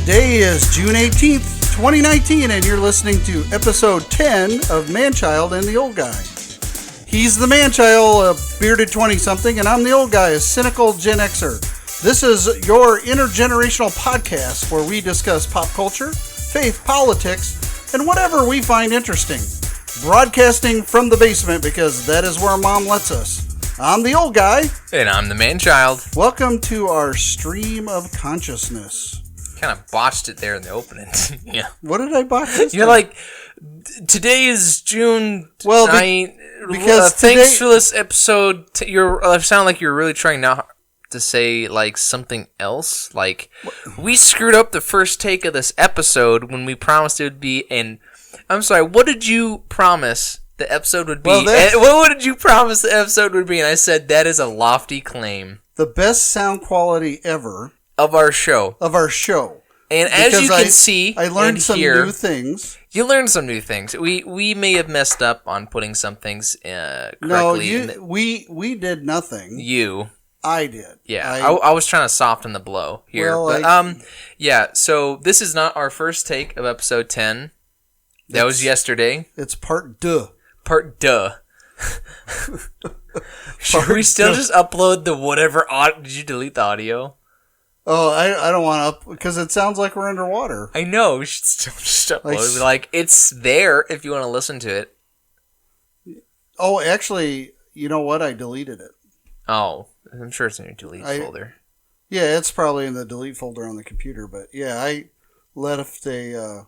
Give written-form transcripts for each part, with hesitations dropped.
Today is June 18th, 2019, and you're listening to episode 10 of Manchild and the Old Guy. He's the Manchild, a bearded 20-something, and I'm the old guy, a cynical Gen Xer. This is your intergenerational podcast where we discuss pop culture, faith, politics, and whatever we find interesting. Broadcasting from the basement because that is where Mom lets us. I'm the old guy. And I'm the man-child. Welcome to our stream of consciousness. Kind of botched it there in the opening. Yeah. What did I botch this You're time? like, today is June 9th. Because thanks for this episode. I sound like you're really trying not to say like something else. Like, we screwed up the first take of this episode when we promised it would be an... I'm sorry, what did you promise the episode would be? What did you promise the episode would be? And I said, that is a lofty claim. The best sound quality ever. Of our show. And as you can see, I learned some new things. You learned some new things. We may have messed up on putting some things correctly. No, we did nothing. I did. Yeah, I was trying to soften the blow here. Well, yeah, so this is not our first take of episode 10. That was yesterday. It's part deux. Should we still just upload the whatever did you delete the audio? Oh, I don't want to because it sounds like we're underwater. I know. We should still just upload. Like, it's there if you want to listen to it. Oh, actually, you know what? I deleted it. Oh, I'm sure it's in your delete folder. Yeah, it's probably in the delete folder on the computer. But yeah, I left I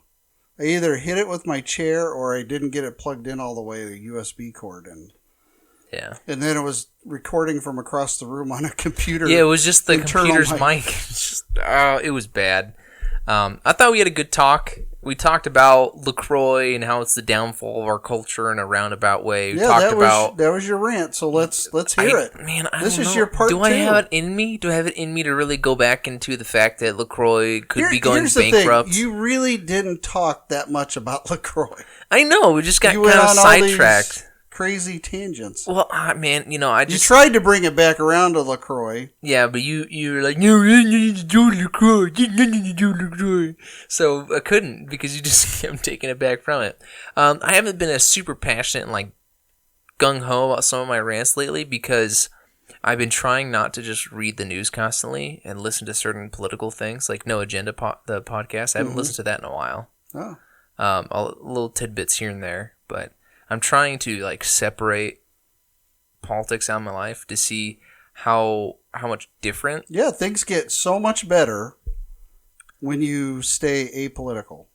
either hit it with my chair or I didn't get it plugged in all the way, the USB cord, and then it was recording from across the room on a computer. Yeah, it was just the computer's mic. It was bad. I thought we had a good talk. We talked about LaCroix and how it's the downfall of our culture in a roundabout way. That was your rant. So let's hear it. Man, this is your part. Do I have it in me? Do I have it in me to really go back into the fact that LaCroix could be going bankrupt? Thing. You really didn't talk that much about LaCroix. I know. We just got kind of sidetracked. Crazy tangents. Well, man, you tried to bring it back around to LaCroix. Yeah, but you're like, no, you need to do LaCroix. You need to do LaCroix. So I couldn't because you just kept taking it back from it. I haven't been as super passionate and like gung ho about some of my rants lately because I've been trying not to just read the news constantly and listen to certain political things, like No Agenda, the podcast. I haven't listened to that in a while. Oh, little tidbits here and there, but. I'm trying to like separate politics out of my life to see how much different. Yeah, things get so much better when you stay apolitical.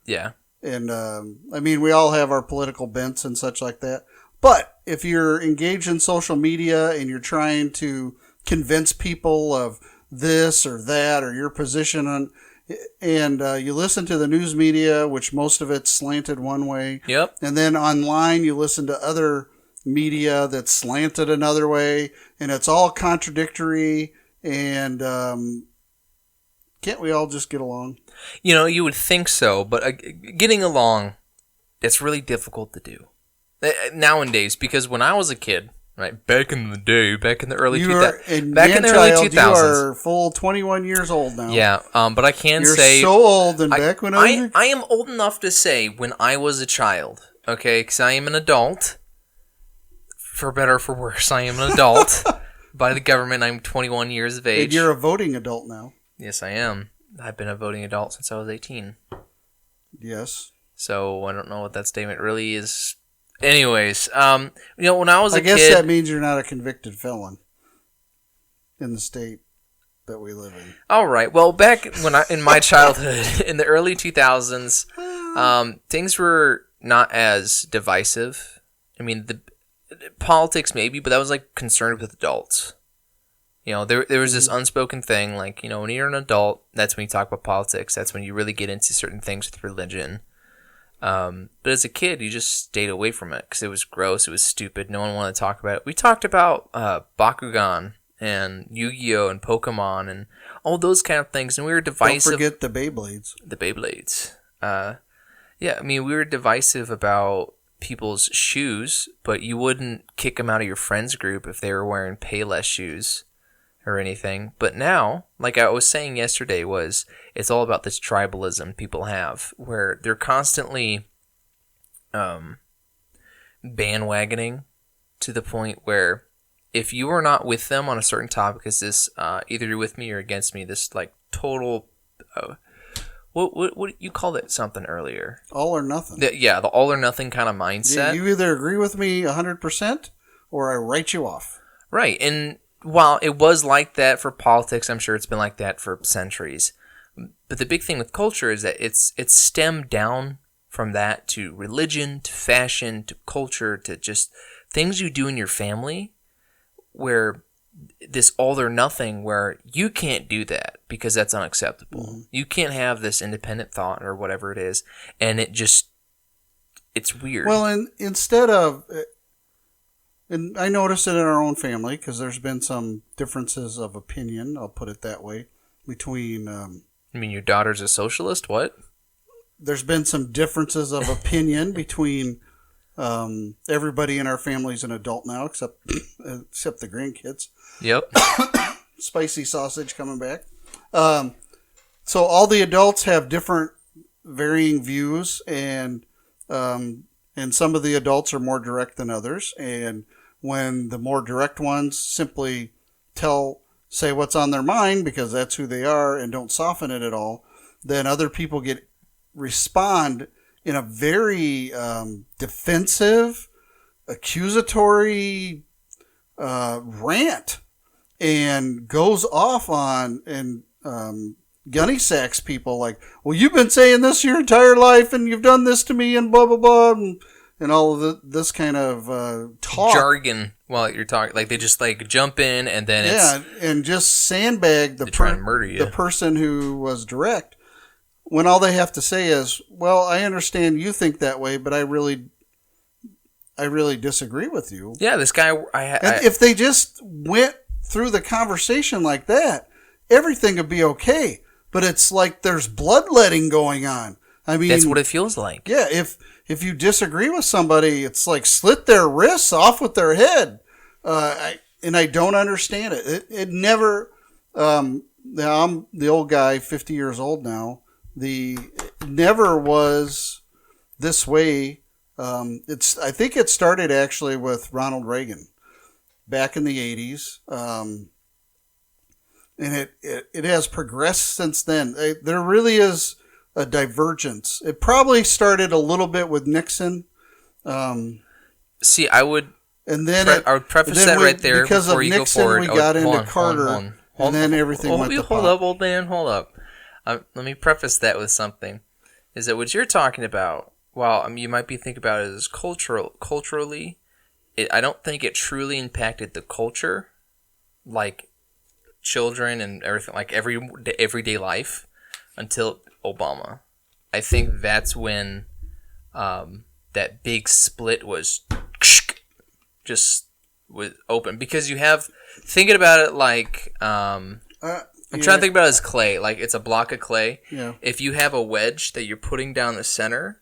Yeah. And I mean, we all have our political bents and such like that. But if you're engaged in social media and you're trying to convince people of this or that or your position on... And you listen to the news media, which most of it's slanted one way. Yep. And then online, you listen to other media that's slanted another way. And it's all contradictory. And can't we all just get along? You would think so. But getting along, it's really difficult to do nowadays. Because when I was a kid... Right, back in the early 2000s. You are full 21 years old now. Yeah, but I can say... You're so old, and back when I am old enough to say when I was a child, okay? Because I am an adult. For better or for worse, I am an adult. By the government, I'm 21 years of age. And you're a voting adult now. Yes, I am. I've been a voting adult since I was 18. Yes. So, I don't know what that statement really is... Anyways, when I was a kid... I guess that means you're not a convicted felon in the state that we live in. All right. Well, back in my childhood, in the early 2000s, things were not as divisive. I mean, the politics maybe, but that was like concerned with adults. There was this unspoken thing, like, when you're an adult, that's when you talk about politics. That's when you really get into certain things with religion. But as a kid, you just stayed away from it because it was gross, it was stupid, no one wanted to talk about it. We talked about Bakugan and Yu-Gi-Oh! And Pokemon and all those kind of things, and we were divisive. Don't forget the Beyblades. The Beyblades. Yeah, I mean, we were divisive about people's shoes, but you wouldn't kick them out of your friends group if they were wearing Payless shoes. or anything. But now, like I was saying yesterday, it's all about this tribalism people have, where they're constantly bandwagoning to the point where if you are not with them on a certain topic, it's this either you're with me or against me. This like total. What you called it something earlier? All or nothing. The all or nothing kind of mindset. You either agree with me 100% or I write you off. Right, and while it was like that for politics, I'm sure it's been like that for centuries. But the big thing with culture is that it's stemmed down from that to religion, to fashion, to culture, to just things you do in your family, where this all or nothing, where you can't do that because that's unacceptable. Mm-hmm. You can't have this independent thought or whatever it is, and it's weird. Well, and instead of, and I noticed it in our own family because there's been some differences of opinion, I'll put it that way, between... I mean, your daughter's a socialist? What? There's been some differences of opinion between everybody in our family's an adult now, except the grandkids. Yep. Spicy sausage coming back. So all the adults have different varying views, and some of the adults are more direct than others. And when the more direct ones simply say what's on their mind because that's who they are and don't soften it at all, then other people respond in a very defensive, accusatory rant, and goes off on and gunny sacks people like, well, you've been saying this your entire life and you've done this to me and blah, blah, blah, and all of this kind of talk. Jargon while you're talking. Like, they just, like, jump in and then and just sandbag the person who was direct, when all they have to say is, well, I understand you think that way, but I really disagree with you. Yeah, this guy... if they just went through the conversation like that, everything would be okay. But it's like there's bloodletting going on. I mean... That's what it feels like. Yeah, if you disagree with somebody, it's like slit their wrists off with their head. I don't understand it. It never... now I'm the old guy, 50 years old now. It never was this way. I think it started actually with Ronald Reagan back in the 80s. And it has progressed since then. There really is a divergence. It probably started a little bit with Nixon. See, I would preface that right there because before of you Nixon, go forward. We got into Carter, and then everything went to Hold up, old man, hold up. Let me preface that with something. Is that what you're talking about? Well, you might be thinking about it as culturally. I don't think it truly impacted the culture, like children and everything, like everyday life, until Obama. I think that's when that big split was open, because you have, thinking about it like I'm trying to think about it as clay. Like, it's a block of clay. Yeah. If you have a wedge that you're putting down the center,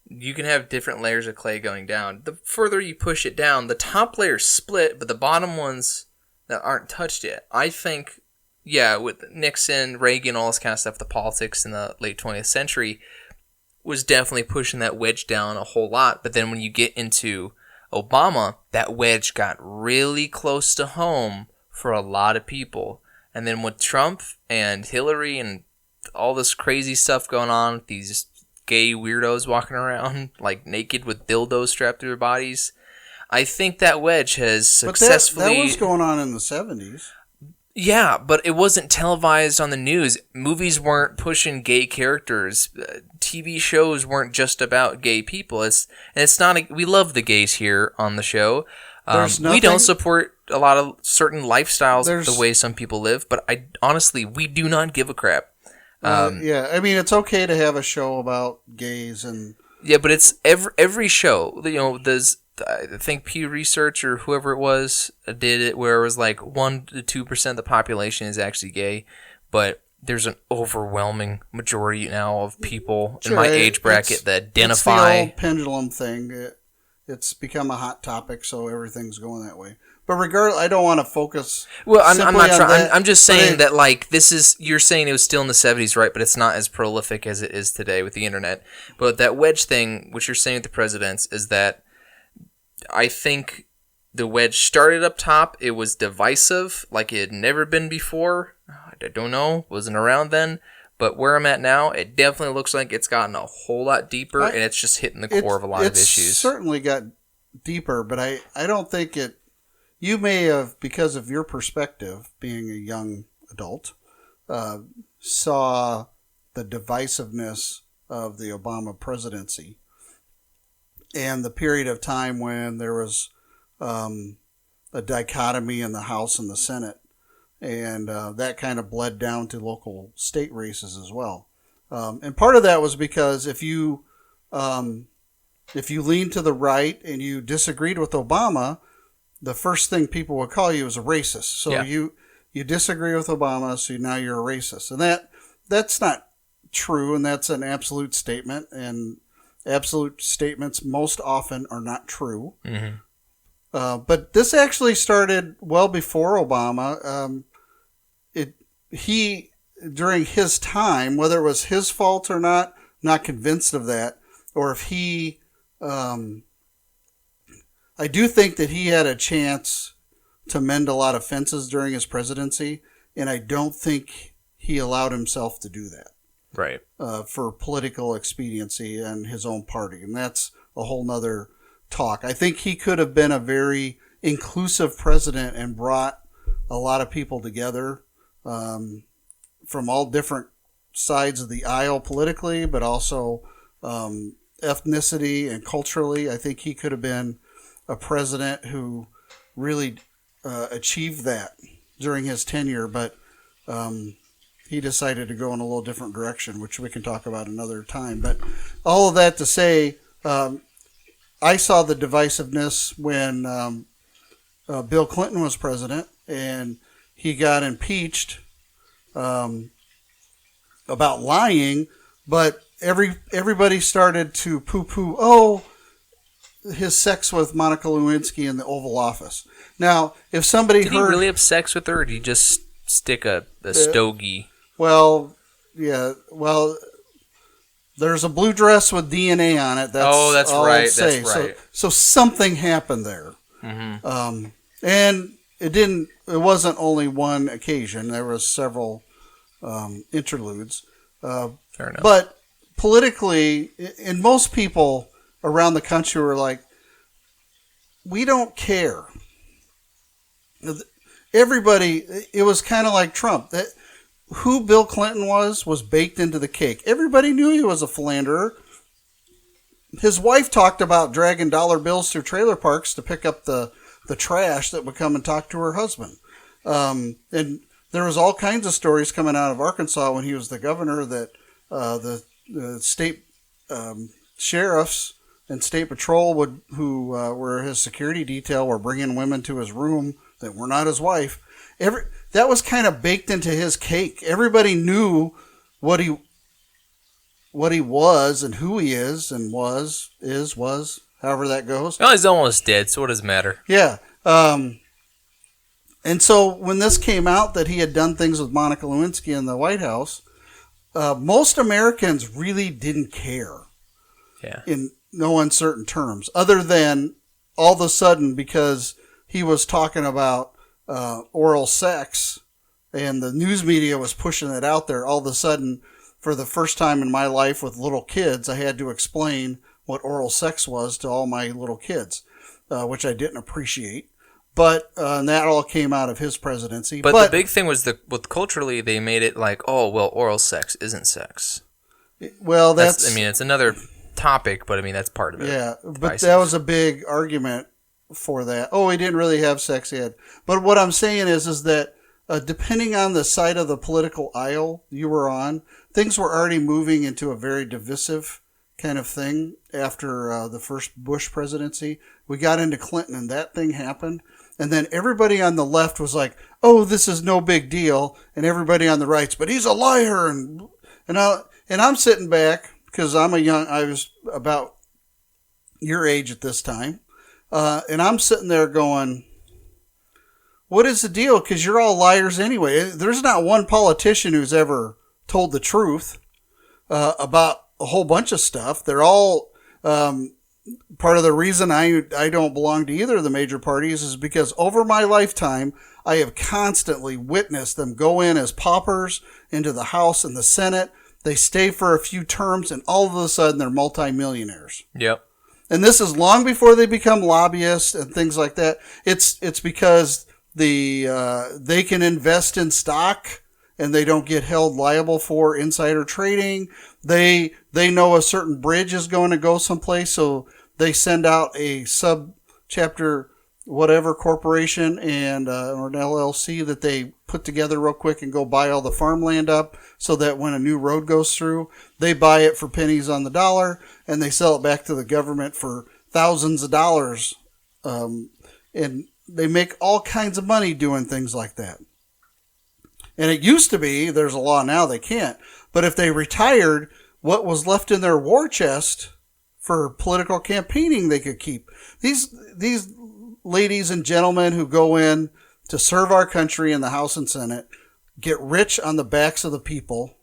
you can have different layers of clay going down. The further you push it down, the top layer's split, but the bottom ones that aren't touched yet. I think, with Nixon, Reagan, all this kind of stuff, the politics in the late 20th century was definitely pushing that wedge down a whole lot. But then when you get into Obama, that wedge got really close to home for a lot of people. And then with Trump and Hillary and all this crazy stuff going on, these gay weirdos walking around like naked with dildos strapped to their bodies, I think that wedge has successfully... But that was going on in the 70s. Yeah, but it wasn't televised on the news. Movies weren't pushing gay characters. TV shows weren't just about gay people. We love the gays here on the show. We don't support a lot of certain lifestyles the way some people live, but honestly, we do not give a crap. I mean, it's okay to have a show about gays and... Yeah, but it's every show. There's, I think Pew Research or whoever it was did it, where it was like 1 to 2% of the population is actually gay, but there's an overwhelming majority now of people in my age bracket that identify... It's the old pendulum thing. it's become a hot topic, so everything's going that way. But regardless, I don't want to focus. Well, I'm not trying. I'm just saying that like this is. You're saying it was still in the 70s, right? But it's not as prolific as it is today with the internet. But that wedge thing, which you're saying with the presidents, is that I think the wedge started up top. It was divisive, like it had never been before. I don't know. Wasn't around then. But where I'm at now, it definitely looks like it's gotten a whole lot deeper, and it's just hitting the core of a lot of issues. It's certainly got deeper, but I don't think it. You may have, because of your perspective, being a young adult, saw the divisiveness of the Obama presidency and the period of time when there was a dichotomy in the House and the Senate, and that kind of bled down to local state races as well. And part of that was because if you leaned to the right and you disagreed with Obama, the first thing people would call you is a racist. So you disagree with Obama, so now you're a racist. And that's not true, and that's an absolute statement. And absolute statements most often are not true. Mm-hmm. But this actually started well before Obama. He during his time, whether it was his fault or not convinced of that, or if he. I do think that he had a chance to mend a lot of fences during his presidency, and I don't think he allowed himself to do that. Right. For political expediency and his own party, and that's a whole nother talk. I think he could have been a very inclusive president and brought a lot of people together from all different sides of the aisle politically, but also ethnicity and culturally. I think he could have been a president who really achieved that during his tenure, but he decided to go in a little different direction, which we can talk about another time. But all of that to say, I saw the divisiveness when Bill Clinton was president and he got impeached about lying, but everybody started to poo-poo, his sex with Monica Lewinsky in the Oval Office. Now, if somebody Did he really have sex with her, or did he just stick a stogie? Well, yeah. Well, there's a blue dress with DNA on it. That's all right. That's right. So something happened there. Mm-hmm. And it wasn't only one occasion. There was several interludes. Fair enough. But politically, and most people around the country were like, we don't care. Everybody, it was kind of like Trump. Who Bill Clinton was baked into the cake. Everybody knew he was a philanderer. His wife talked about dragging dollar bills through trailer parks to pick up the trash that would come and talk to her husband. And there was all kinds of stories coming out of Arkansas when he was the governor that the state sheriffs and state patrol who were his security detail were bringing women to his room that were not his wife. That was kind of baked into his cake. Everybody knew what he was and who he is and was, however that goes. Well, he's almost dead, so what does it matter? Yeah. And so when this came out that he had done things with Monica Lewinsky in the White House, most Americans really didn't care. Yeah. In no uncertain terms, other than all of a sudden, because he was talking about oral sex and the news media was pushing it out there, all of a sudden, for the first time in my life with little kids, I had to explain what oral sex was to all my little kids, which I didn't appreciate. But that all came out of his presidency. But the big thing was culturally, they made it like, oh, well, oral sex isn't sex. Well, that's it's another topic, but that's part of it. Yeah, but that was a big argument for that. Oh, he didn't really have sex yet. But what I'm saying is that depending on the side of the political aisle you were on, things were already moving into a very divisive kind of thing after the first Bush presidency. We got into Clinton and that thing happened. And then everybody on the left was like, oh, this is no big deal. And everybody on the right's, but he's a liar. And I'm sitting back because I was about your age at this time. And I'm sitting there going, what is the deal? Because you're all liars anyway. There's not one politician who's ever told the truth about a whole bunch of stuff. They're all part of the reason I don't belong to either of the major parties is because over my lifetime, I have constantly witnessed them go in as paupers into the House and the Senate. They stay for a few terms, and all of a sudden, they're multimillionaires. Yep. And this is long before they become lobbyists and things like that. It's because they can invest in stock and they don't get held liable for insider trading. They know a certain bridge is going to go someplace, so they send out a sub-chapter whatever corporation and or an LLC that they put together real quick and go buy all the farmland up so that when a new road goes through, they buy it for pennies on the dollar and they sell it back to the government for thousands of dollars. And they make all kinds of money doing things like that. And it used to be, there's a law now they can't, but if they retired, what was left in their war chest for political campaigning they could keep. These ladies and gentlemen who go in to serve our country in the House and Senate get rich on the backs of the people.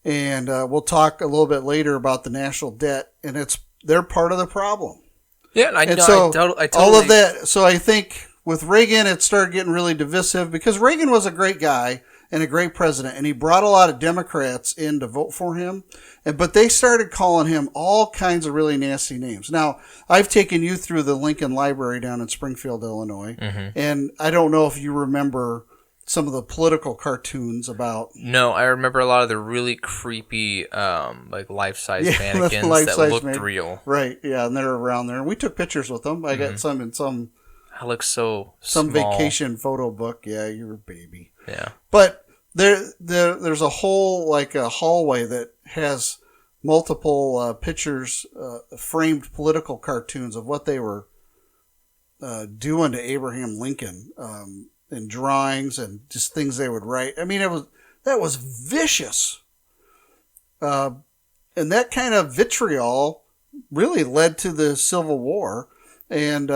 And we'll talk a little bit later about the national debt, and they're part of the problem. Yeah, I totally all of that. So I think with Reagan, it started getting really divisive because Reagan was a great guy and a great president, and he brought a lot of Democrats in to vote for him. But they started calling him all kinds of really nasty names. Now, I've taken you through the Lincoln Library down in Springfield, Illinois, and I don't know if you remember some of the political cartoons about... No, I remember a lot of the really creepy, like life-size mannequins that looked real. Right, yeah, and they're around there. And we took pictures with them. I got some in some... I look so some small. Vacation photo book. Yeah, you're a baby. Yeah. But there's a whole, like a hallway that has multiple pictures, framed political cartoons of what they were doing to Abraham Lincoln, and drawings and just things they would write. I mean, that was vicious. And that kind of vitriol really led to the Civil War. And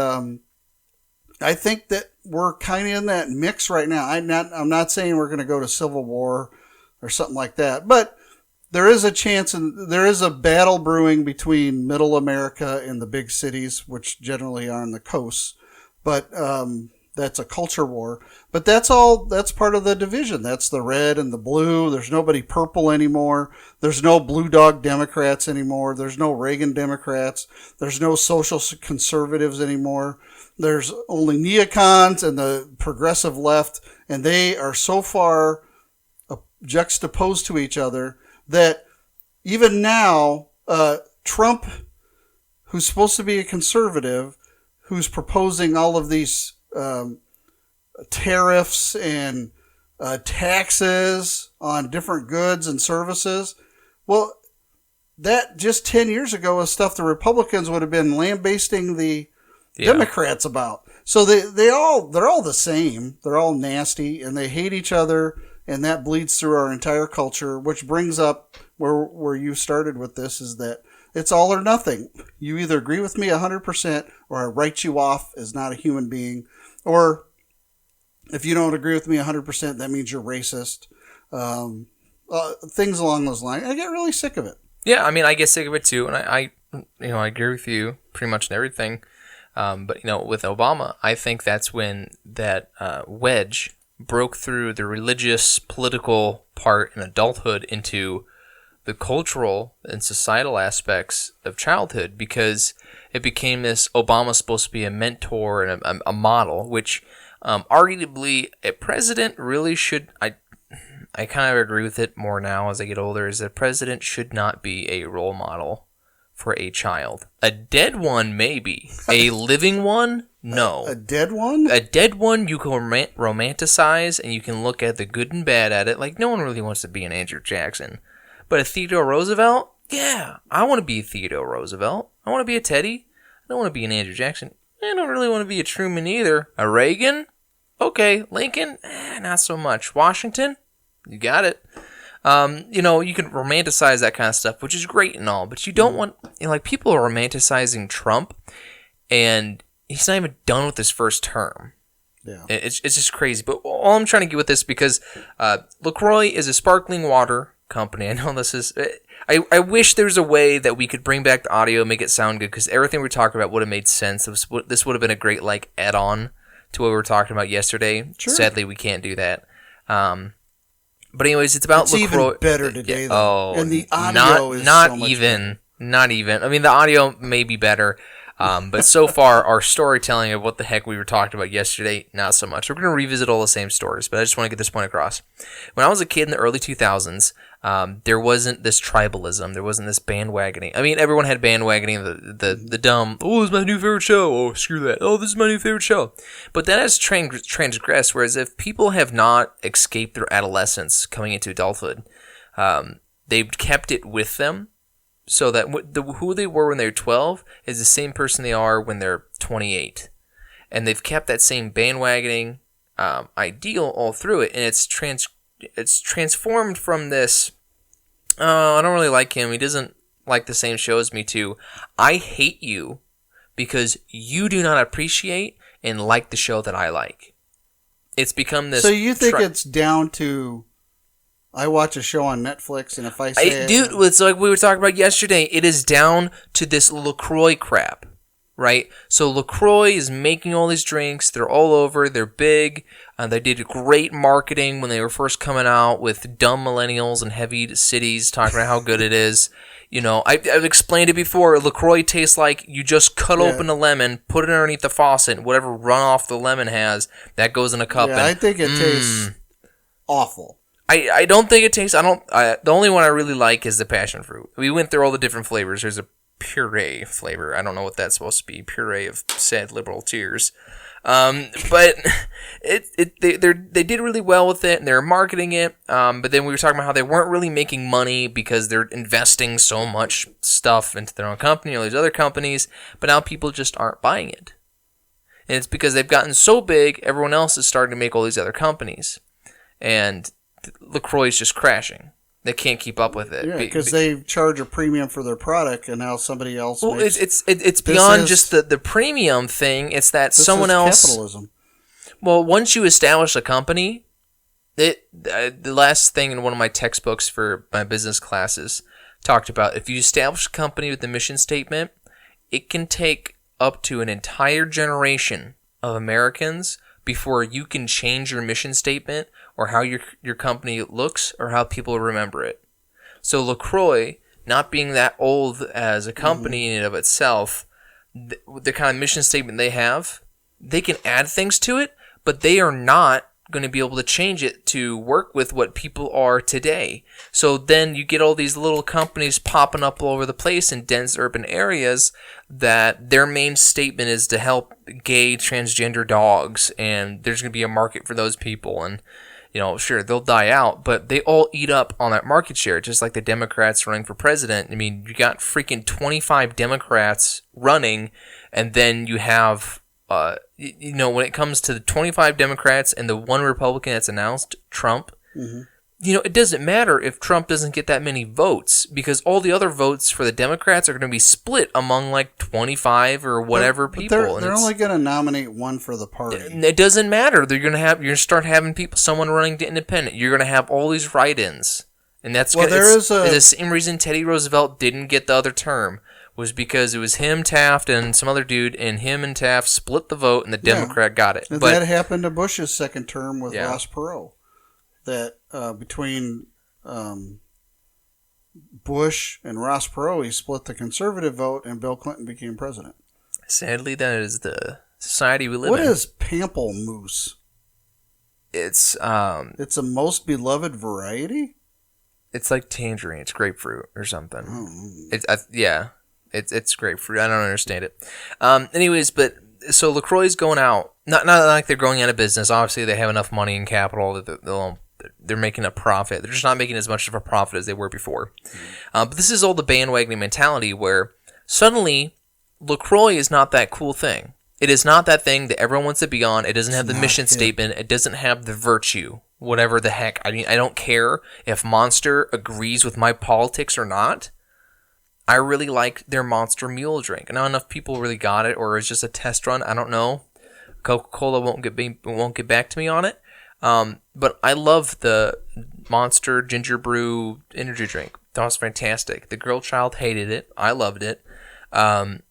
I think that we're kind of in that mix right now. I'm not saying we're going to go to Civil War or something like that, but there is a chance, and there is a battle brewing between Middle America and the big cities, which generally are on the coasts. But that's a culture war. But that's part of the division. That's the red and the blue. There's nobody purple anymore. There's no blue dog Democrats anymore. There's no Reagan Democrats. There's no social conservatives anymore. There's only neocons and the progressive left, and they are so far juxtaposed to each other that even now, Trump, who's supposed to be a conservative, who's proposing all of these tariffs and taxes on different goods and services, well, that just 10 years ago is stuff the Republicans would have been lambasting the Democrats about. So they're all the same. They're all nasty and they hate each other, and that bleeds through our entire culture, which brings up where you started with this, is that it's all or nothing. You either agree with me 100% or I write you off as not a human being. Or if you don't agree with me 100%, that means you're racist. Things along those lines. I get really sick of it. Yeah, I mean, I get sick of it too, and I agree with you pretty much in everything. But with Obama, I think that's when that wedge broke through the religious, political part in adulthood into the cultural and societal aspects of childhood, because it became this Obama's supposed to be a mentor and a model, which arguably a president really should. I kind of agree with it more now as I get older, is that a president should not be a role model for a child. A dead one, maybe. A living one, no. A dead one? A dead one you can romanticize, and you can look at the good and bad at it. Like, no one really wants to be an Andrew Jackson. But a Theodore Roosevelt? Yeah, I want to be a Theodore Roosevelt. I want to be a Teddy. I don't want to be an Andrew Jackson. I don't really want to be a Truman either. A Reagan? Okay. Lincoln? Not so much. Washington? You got it. You can romanticize that kind of stuff, which is great and all, but you don't want, people are romanticizing Trump, and he's not even done with his first term. Yeah. It's just crazy. But all I'm trying to get with this, because LaCroix is a sparkling water company. I know this is... I wish there was a way that we could bring back the audio, make it sound good, because everything we're talking about would have made sense. This would have been a great, add-on to what we were talking about yesterday. Sure. Sadly, we can't do that. But anyways, it's about LaCroix. It's even better today, though. And the audio is not so much even. better. Not even. I mean, the audio may be better. But so far, our storytelling of what the heck we were talking about yesterday, not so much. We're going to revisit all the same stories, but I just want to get this point across. When I was a kid in the early 2000s, there wasn't this tribalism. There wasn't this bandwagoning. I mean, everyone had bandwagoning, the dumb, oh, this is my new favorite show. Oh, screw that. Oh, this is my new favorite show. But that has transgressed, whereas if people have not escaped their adolescence coming into adulthood, they've kept it with them. So that who they were when they were 12 is the same person they are when they're 28. And they've kept that same bandwagoning ideal all through it. And it's transformed from this, I don't really like him, he doesn't like the same show as me, to I hate you because you do not appreciate and like the show that I like. It's become this... So you think it's down to... I watch a show on Netflix, and if I say... Dude, it's like we were talking about yesterday. It is down to this LaCroix crap, right? So LaCroix is making all these drinks. They're all over. They're big. They did great marketing when they were first coming out with dumb millennials and heavy cities talking about how good it is. I've explained it before. LaCroix tastes like you just cut open a lemon, put it underneath the faucet, and whatever runoff the lemon has, that goes in a cup. Yeah, I think it tastes awful. I don't think it tastes... the only one I really like is the passion fruit. We went through all the different flavors. There's a puree flavor. I don't know what that's supposed to be. Puree of sad liberal tears. But they did really well with it, and they're marketing it. But then we were talking about how they weren't really making money because they're investing so much stuff into their own company or these other companies. But now people just aren't buying it. And it's because they've gotten so big, everyone else is starting to make all these other companies. And LaCroix is just crashing. They can't keep up with it. Yeah, because they charge a premium for their product, and now somebody else. Well, it's beyond just the premium thing. It's that someone else. Capitalism. Well, once you establish a company, the last thing in one of my textbooks for my business classes talked about, if you establish a company with the mission statement, it can take up to an entire generation of Americans before you can change your mission statement or how your company looks or how people remember it. So LaCroix, not being that old as a company in and of itself, the kind of mission statement they have, they can add things to it, but they are not going to be able to change it to work with what people are today. So then you get all these little companies popping up all over the place in dense urban areas that their main statement is to help gay transgender dogs, and there's going to be a market for those people, and sure, they'll die out, but they all eat up on that market share, just like the Democrats running for president. I mean, you got freaking 25 Democrats running, and then you have when it comes to the 25 Democrats and the one Republican that's announced, Trump, it doesn't matter if Trump doesn't get that many votes, because all the other votes for the Democrats are going to be split among 25 or whatever people. They're only going to nominate one for the party. It doesn't matter. You're going to start having someone running to independent. You're going to have all these write-ins. And that's the same reason Teddy Roosevelt didn't get the other term. Was because it was him, Taft, and some other dude, and him and Taft split the vote, and the Democrat got it. And that happened to Bush's second term with Ross Perot. That between Bush and Ross Perot, he split the conservative vote, and Bill Clinton became president. Sadly, that is the society we live in. What is pamplemousse? It's a most beloved variety? It's like tangerine. It's grapefruit or something. Oh. It's grapefruit. I don't understand it. Anyways, but so LaCroix's going out. Not like they're going out of business. Obviously, they have enough money and capital that they're making a profit. They're just not making as much of a profit as they were before. But this is all the bandwagon mentality where suddenly LaCroix is not that cool thing. It is not that thing that everyone wants to be on. It doesn't have the mission statement. It doesn't have the virtue. whatever the heck. I mean, I don't care if Monster agrees with my politics or not. I really like their Monster Mule drink. Not enough people really got it, or it's just a test run. I don't know. Coca-Cola won't get back to me on it. But I love the Monster Ginger Brew energy drink. That was fantastic. The girl child hated it. I loved it. But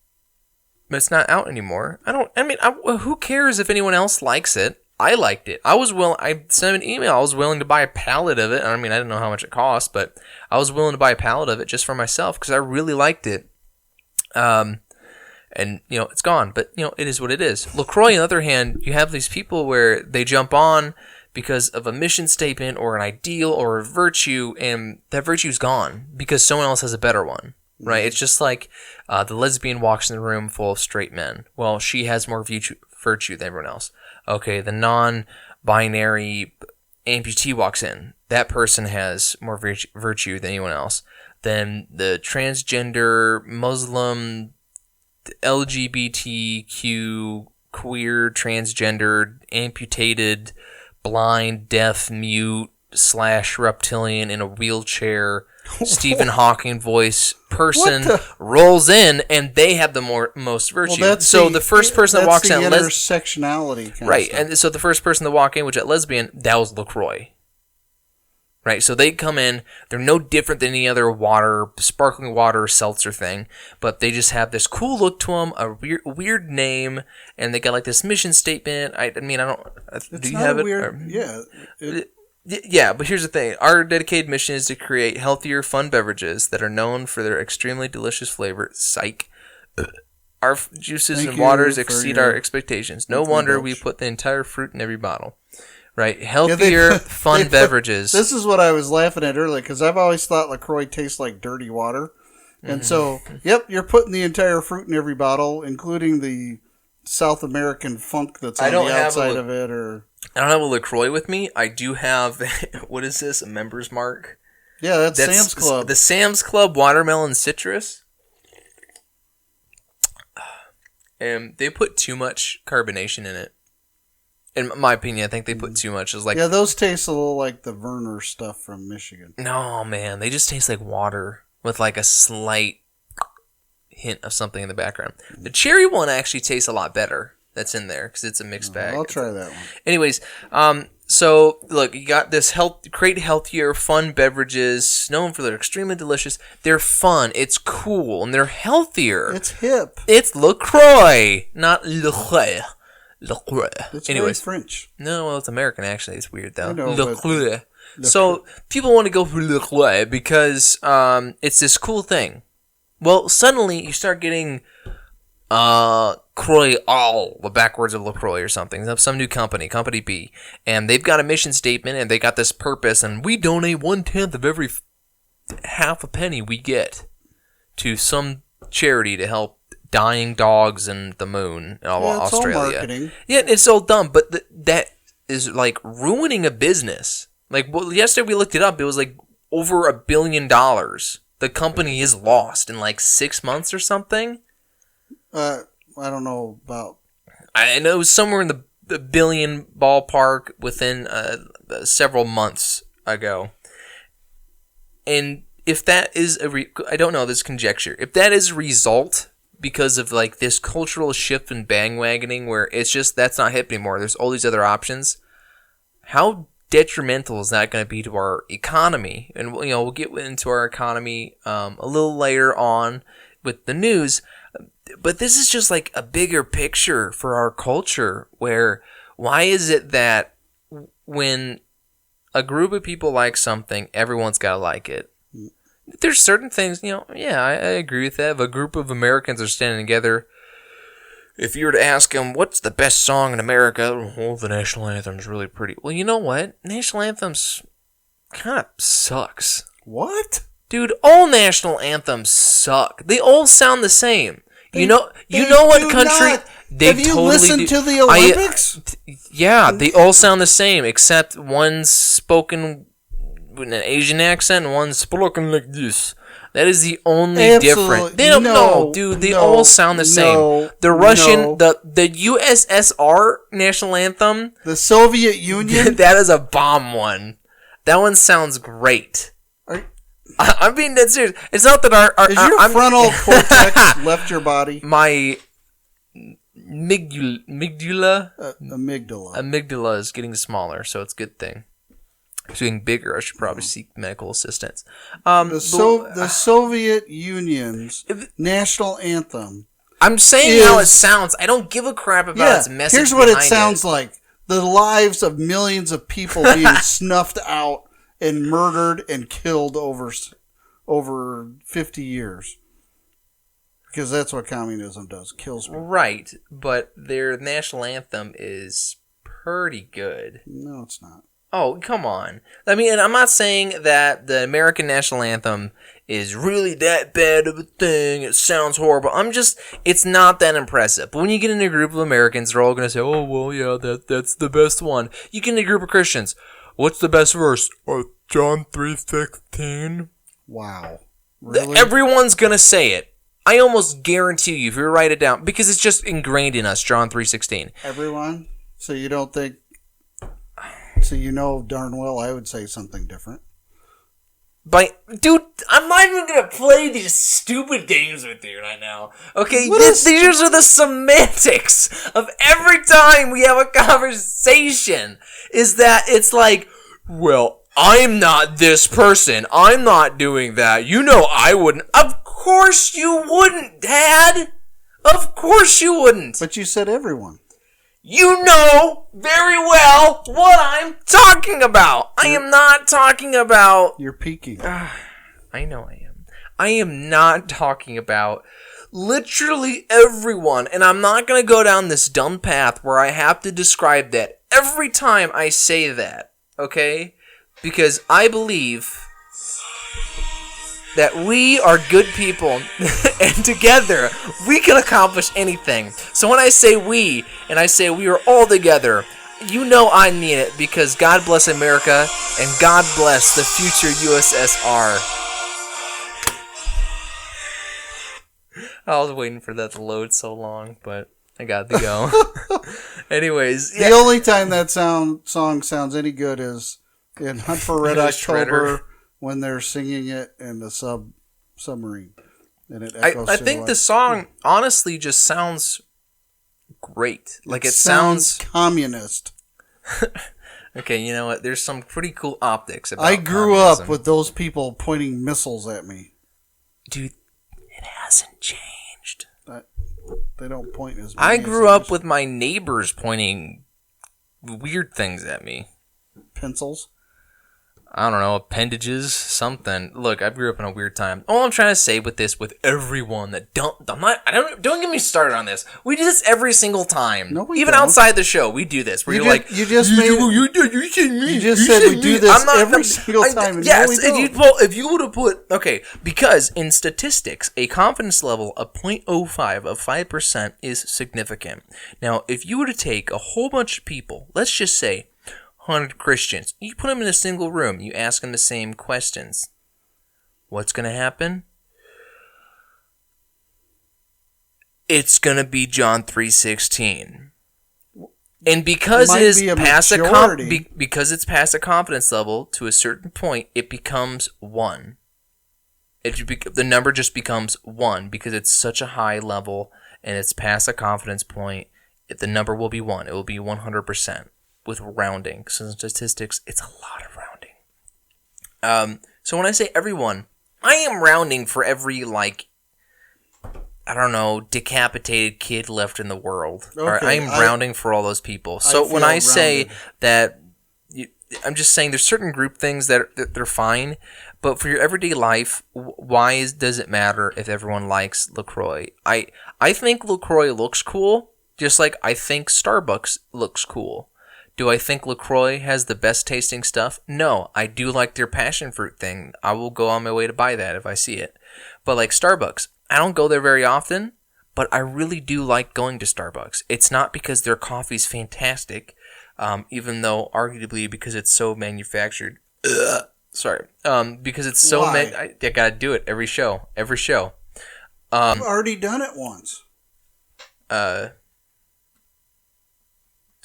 it's not out anymore. Who cares if anyone else likes it? I liked it. I sent an email. I was willing to buy a pallet of it. I mean, I didn't know how much it cost, but I was willing to buy a pallet of it just for myself because I really liked it. And, it's gone, but, it is what it is. LaCroix, on the other hand, you have these people where they jump on because of a mission statement or an ideal or a virtue, and that virtue's gone because someone else has a better one, right? It's just like the lesbian walks in the room full of straight men. Well, she has more virtue than everyone else. Okay, the non-binary amputee walks in. That person has more virtue than anyone else. Then the transgender, Muslim, LGBTQ, queer, transgendered, amputated, blind, deaf, mute, / reptilian in a wheelchair, Stephen Hawking voice person rolls in, and they have the most virtue. Well, so the first person that walks in, intersectionality, kind right? Of stuff. And so the first person to walk in, which at lesbian, that was LaCroix, right? So they come in, they're no different than any other sparkling water seltzer thing, but they just have this cool look to them, a weird name, and they got like this mission statement. I don't. Do you have it? Yeah. Yeah, but here's the thing. Our dedicated mission is to create healthier, fun beverages that are known for their extremely delicious flavor. Psych. Our juices and waters exceed our expectations. No wonder we put the entire fruit in every bottle. Right? Healthier, fun beverages. This is what I was laughing at earlier, because I've always thought LaCroix tastes like dirty water. And so, you're putting the entire fruit in every bottle, including the South American funk that's on the outside of it, or... I don't have a LaCroix with me. I do have, what is this, a member's mark? Yeah, that's Sam's Club. The Sam's Club Watermelon Citrus. And they put too much carbonation in it. In my opinion, I think they put too much. Yeah, those taste a little like the Werner stuff from Michigan. No, man, they just taste like water with like a slight hint of something in the background. The cherry one actually tastes a lot better. That's in there because it's a mixed bag. I'll try that one. Anyways, so look, you got this create healthier, fun beverages known for their extremely delicious. They're fun, it's cool, and they're healthier. It's hip. It's LaCroix, not LaCroix. LaCroix. It's Anyways, very French. No, well, it's American actually. It's weird though. I know, LaCroix. So people want to go for LaCroix because it's this cool thing. Well, suddenly you start getting Croix, the backwards of LaCroix or something. Some new company B, and they've got a mission statement and they got this purpose, and we donate 1/10 of every half a penny we get to some charity to help dying dogs in the moon in Australia. All marketing. Yeah, it's all dumb, but that is like ruining a business. Like, yesterday we looked it up. It was like over $1 billion. The company is lost in like 6 months or something. I don't know about... I know it was somewhere in the billion ballpark within several months ago. And if that is I don't know, this conjecture. If that is a result because of like this cultural shift in bandwagoning where it's just that's not hip anymore, there's all these other options, how detrimental is that going to be to our economy? And we'll get into our economy a little later on with the news. But this is just like a bigger picture for our culture where why is it that when a group of people like something, everyone's got to like it? There's certain things, I agree with that. If a group of Americans are standing together, if you were to ask them, what's the best song in America? Well, the national anthem's really pretty. Well, you know what? National anthems kind of sucks. What? Dude, all national anthems suck. They all sound the same. You know what country? Have you listened to the Olympics? Yeah, they all sound the same, except one's spoken with an Asian accent and one's spoken like this. That is the only Absolutely. difference. They don't know, dude. They all sound the same. The Russian, the USSR national anthem, the Soviet Union. that is a bomb one. That one sounds great. I'm being dead serious. It's not that is your frontal cortex left your body? My amygdala is getting smaller, so it's a good thing. It's getting bigger. I should probably seek medical assistance. The Soviet Union's national anthem. I'm saying how it sounds. I don't give a crap about its message. Here's what it sounds like: the lives of millions of people being snuffed out and murdered and killed over 50 years. Because that's what communism does, kills people. Right, but their national anthem is pretty good. No, it's not. Oh, come on. I mean, and I'm not saying that the American national anthem is really that bad of a thing. It sounds horrible. It's not that impressive. But when you get in a group of Americans, they're all going to say, oh, well, yeah, that's the best one. You get in a group of Christians. What's the best verse? John 3:16. Wow. Really? Everyone's going to say it. I almost guarantee you, if you write it down, because it's just ingrained in us, John 3:16. Everyone? So you don't think... So you know darn well I would say something different. Dude, I'm not even going to play these stupid games with you right now. Okay, these are the semantics of every time we have a conversation. Is that it's like, well, I'm not this person. I'm not doing that. You know I wouldn't. Of course you wouldn't, Dad. Of course you wouldn't. But you said everyone. You know very well what I'm talking about. I am not talking about... You're peeking. I know I am. I am not talking about literally everyone. And I'm not going to go down this dumb path where I have to describe that every time I say that. Okay? Because I believe that we are good people, and together we can accomplish anything. So when I say we, and I say we are all together, you know I mean it, because God bless America, and God bless the future USSR. I was waiting for that to load so long, but I got to go. Anyways. The only time that song sounds any good is in Hunt for Red October, when they're singing it in the submarine. And it echoes I think the song honestly just sounds great. Like it sounds communist. Okay, you know what? There's some pretty cool optics about I grew communism. up with those people pointing missiles at me. Dude, it hasn't changed. They don't point as I many grew as up with my neighbors pointing weird things at me. Pencils? I don't know, appendages, something. Look, I grew up in a weird time. All I'm trying to say with this, with everyone that don't get me started on this. We do this every single time. No, we Even don't. outside the show, we do this. Where You you're just- like, you just made it- you just said we do this every single time, and yes, no, we if you would have put because in statistics, a confidence level of 0.05 of 5% is significant. Now, if you were to take a whole bunch of people, let's just say 100 Christians. You put them in a single room. You ask them the same questions. What's going to happen? It's going to be John 3:16. And because it is past because it's past a confidence level to a certain point, it becomes 1. The number just becomes 1 because it's such a high level and it's past a confidence point. The number will be 1. It will be 100%. With rounding. So in statistics, it's a lot of rounding. So when I say everyone, I am rounding for every, decapitated kid left in the world. Okay, All right? I am rounding for all those people. So when I say that, I'm just saying there's certain group things that they're fine, but for your everyday life, why does it matter if everyone likes LaCroix? I think LaCroix looks cool, just like I think Starbucks looks cool. Do I think LaCroix has the best tasting stuff? No, I do like their passion fruit thing. I will go on my way to buy that if I see it. But like Starbucks, I don't go there very often, but I really do like going to Starbucks. It's not because their coffee's fantastic, even though arguably because it's so manufactured, Sorry. Because it's so Why? many. I gotta do it every show. I've already done it once. Is the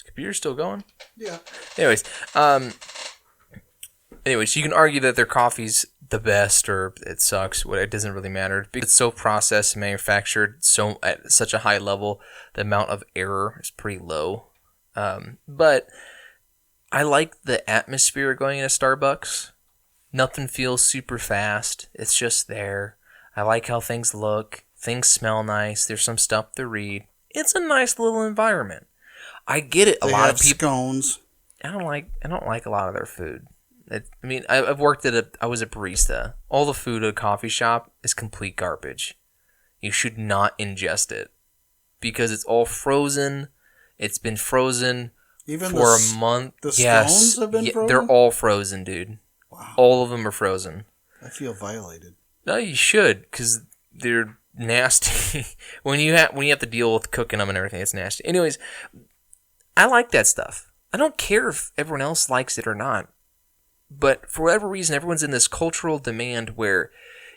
computer still going? Yeah. Anyways, you can argue that their coffee's the best or it sucks. It doesn't really matter because it's so processed and manufactured so at such a high level. The amount of error is pretty low. But I like the atmosphere going into Starbucks. Nothing feels super fast. It's just there. I like how things look. Things smell nice. There's some stuff to read. It's a nice little environment. I get it. A lot of people. Scones. I don't like a lot of their food. I've worked I was a barista. All the food at a coffee shop is complete garbage. You should not ingest it because it's all frozen. It's been frozen for a month. The scones have been frozen? They're all frozen, dude. Wow. All of them are frozen. I feel violated. No, you should because they're nasty. when you have to deal with cooking them and everything, it's nasty. Anyways, I like that stuff. I don't care if everyone else likes it or not. But for whatever reason, everyone's in this cultural demand where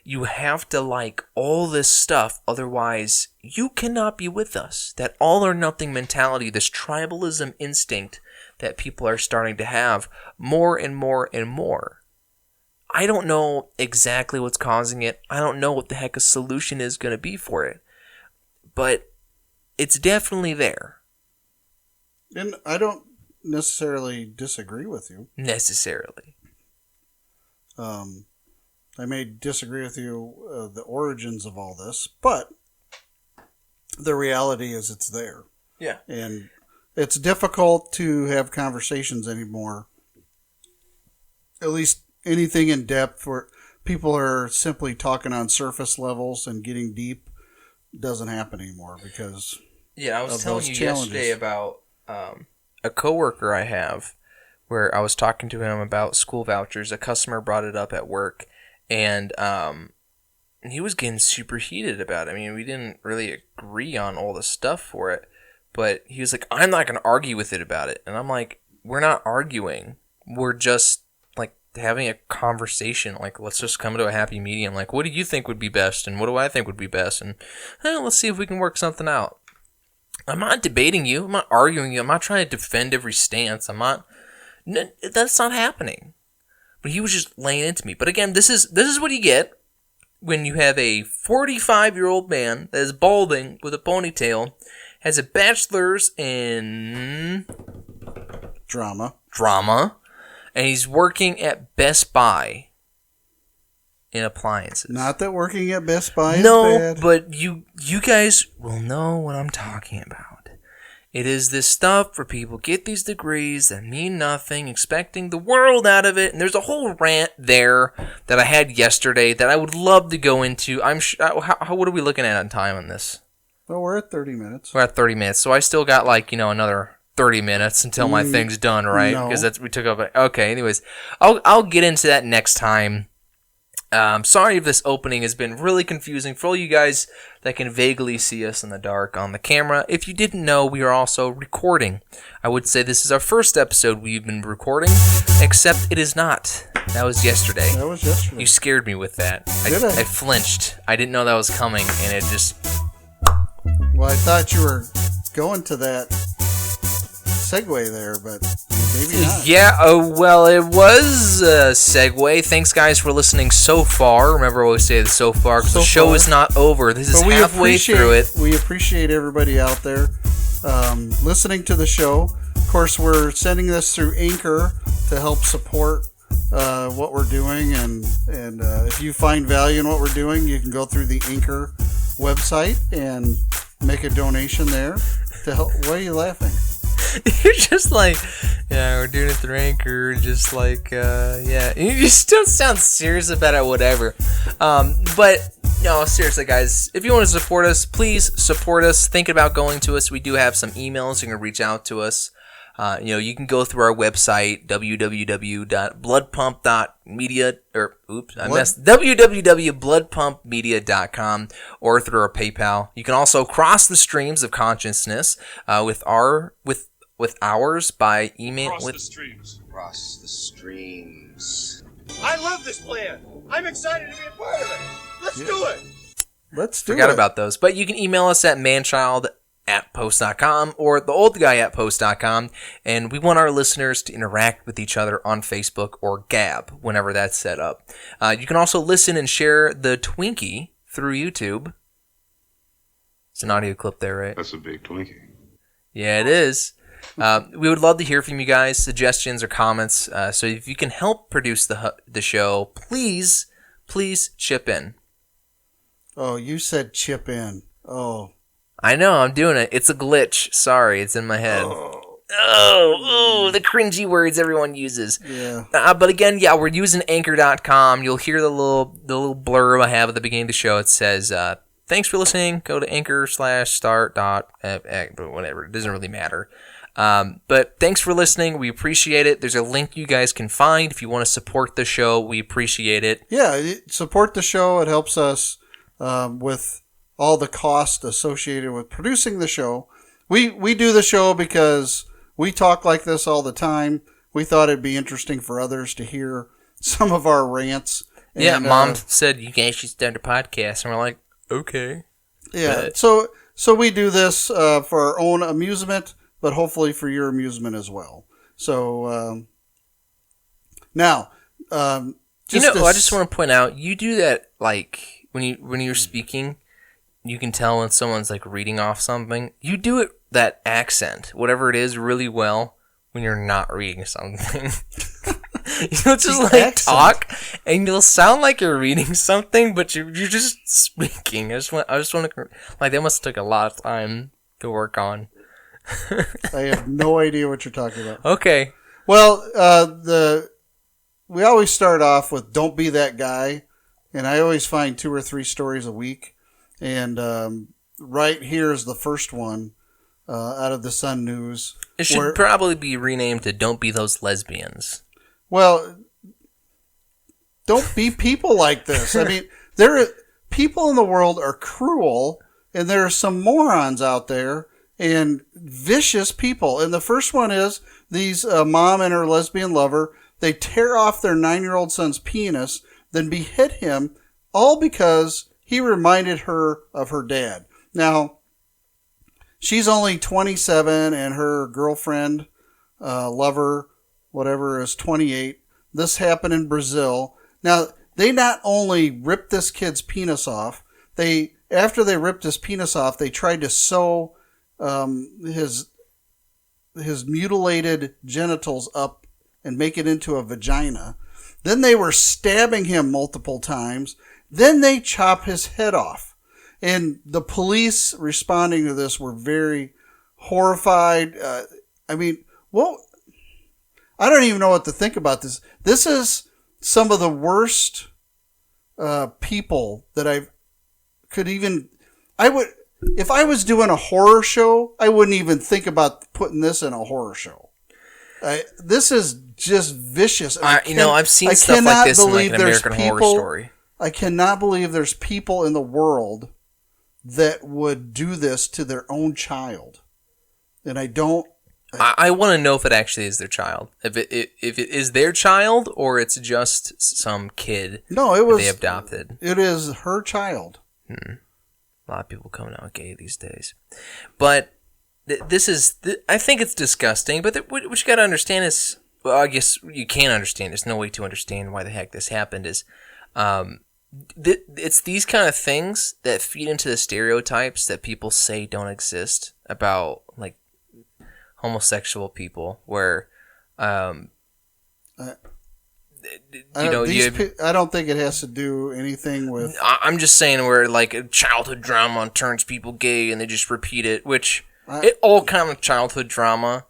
you have to like all this stuff, otherwise you cannot be with us. That all or nothing mentality, this tribalism instinct that people are starting to have more and more and more. I don't know exactly what's causing it. I don't know what the heck a solution is going to be for it. But it's definitely there. And I don't necessarily disagree with you. Necessarily. I may disagree with you the origins of all this, but the reality is it's there. Yeah. And it's difficult to have conversations anymore. At least anything in depth where people are simply talking on surface levels and getting deep doesn't happen anymore because I was telling you challenges. yesterday about a coworker I have where I was talking to him about school vouchers. A customer brought it up at work, and he was getting super heated about it. I mean, we didn't really agree on all the stuff for it, but he was like, I'm not going to argue with it about it. And I'm like, we're not arguing. We're just like having a conversation. Like, let's just come to a happy medium. Like, what do you think would be best? And what do I think would be best? And let's see if we can work something out. I'm not debating you. I'm not arguing you. I'm not trying to defend every stance. That's not happening. But he was just laying into me. But again, this is what you get when you have a 45-year-old man that is balding with a ponytail, has a bachelor's in drama, and he's working at Best Buy in appliances. Not that working at Best Buy is No, bad. but you guys will know what I'm talking about. It is this stuff where people get these degrees that mean nothing, expecting the world out of it. And there's a whole rant there that I had yesterday that I would love to go into. What are we looking at on time on this? Well, we're at 30 minutes. We're at 30 minutes. So I still got another 30 minutes until my thing's done, right? No. Because we took up. Okay, anyways, I'll get into that next time. Sorry if this opening has been really confusing for all you guys that can vaguely see us in the dark on the camera. If you didn't know, we are also recording. I would say this is our first episode we've been recording, except it is not. That was yesterday. That was yesterday. You scared me with that. Did I? I flinched. I didn't know that was coming, and it just... Well, I thought you were going to that segue there, but maybe not. Yeah, well, it was a segue. Thanks, guys, for listening so far. Remember, I always say this so far, because the show is not over. This is halfway through it. We appreciate everybody out there listening to the show. Of course, we're sending this through Anchor to help support what we're doing, and if you find value in what we're doing, you can go through the Anchor website and make a donation there to help. Why are you laughing? You're just like, yeah, we're doing it through Anchor, just like, yeah. You just don't sound serious about it, whatever. But, no, seriously, guys, if you want to support us, please support us. Thinking about going to us, we do have some emails. You can reach out to us. You can go through our website, www.bloodpump.media, www.bloodpumpmedia.com, or through our PayPal. You can also cross the streams of consciousness with ours by email. Cross the streams. I love this plan. I'm excited to be a part of it. Let's do it. Let's do Forgot it. about those. But you can email us at manchild@post.com or theoldguy@post.com. And we want our listeners to interact with each other on Facebook or Gab whenever that's set up. You can also listen and share the Twinkie through YouTube. It's an audio clip there, right? That's a big Twinkie. Yeah, it is. We would love to hear from you guys, suggestions or comments. So if you can help produce the show, please chip in. Oh, you said chip in. Oh. I know, I'm doing it. It's a glitch. Sorry, it's in my head. Oh, the cringy words everyone uses. Yeah. But again, yeah, we're using Anchor.com. You'll hear the little blurb I have at the beginning of the show. It says, thanks for listening. Go to anchor.start. Whatever. It doesn't really matter. But thanks for listening. We appreciate it. There's a link you guys can find if you want to support the show. We appreciate it. Yeah, support the show. It helps us with all the cost associated with producing the show. We do the show because we talk like this all the time. We thought it'd be interesting for others to hear some of our rants. Yeah, Mom said you guys should start a podcast, and we're like, okay. Yeah, so we do this for our own amusement, but hopefully for your amusement as well. So now, I just want to point out, you do that like when you're speaking, you can tell when someone's like reading off something. You do it that accent, whatever it is, really well when you're not reading something. You'll just like accent. Talk, and you'll sound like you're reading something, but you're just speaking. I just want to like that must have took a lot of time to work on. I have no idea what you're talking about. Okay. Well, we always start off with "Don't be that guy," and I always find 2 or 3 stories a week. And right here is the first one out of the Sun News. It should probably be renamed to "Don't Be Those Lesbians." Well, don't be people like this. I mean, people in the world are cruel, and there are some morons out there and vicious people. And the first one is these mom and her lesbian lover. They tear off their 9-year-old son's penis, then behead him, all because he reminded her of her dad. Now, she's only 27, and her girlfriend, lover, whatever, is 28. This happened in Brazil. Now, they not only ripped this kid's penis off, after they ripped his penis off, they tried to sew his mutilated genitals up and make it into a vagina. Then they were stabbing him multiple times. Then they chop his head off. And the police responding to this were very horrified. I don't even know what to think about this. This is some of the worst people that if I was doing a horror show, I wouldn't even think about putting this in a horror show. This is just vicious. I've seen stuff like this in like an American Horror Story. I cannot believe there's people in the world that would do this to their own child. And I don't... I want to know if it actually is their child. If it is their child or it's just some kid they adopted. It is her child. A lot of people coming out gay these days. But I think it's disgusting. But what you got to understand is, well, I guess you can't understand. There's no way to understand why the heck this happened. It's these kind of things that feed into the stereotypes that people say don't exist about like homosexual people, where I don't think it has to do anything with... I'm just saying where like childhood drama turns people gay and they just repeat it, which all kind of childhood drama,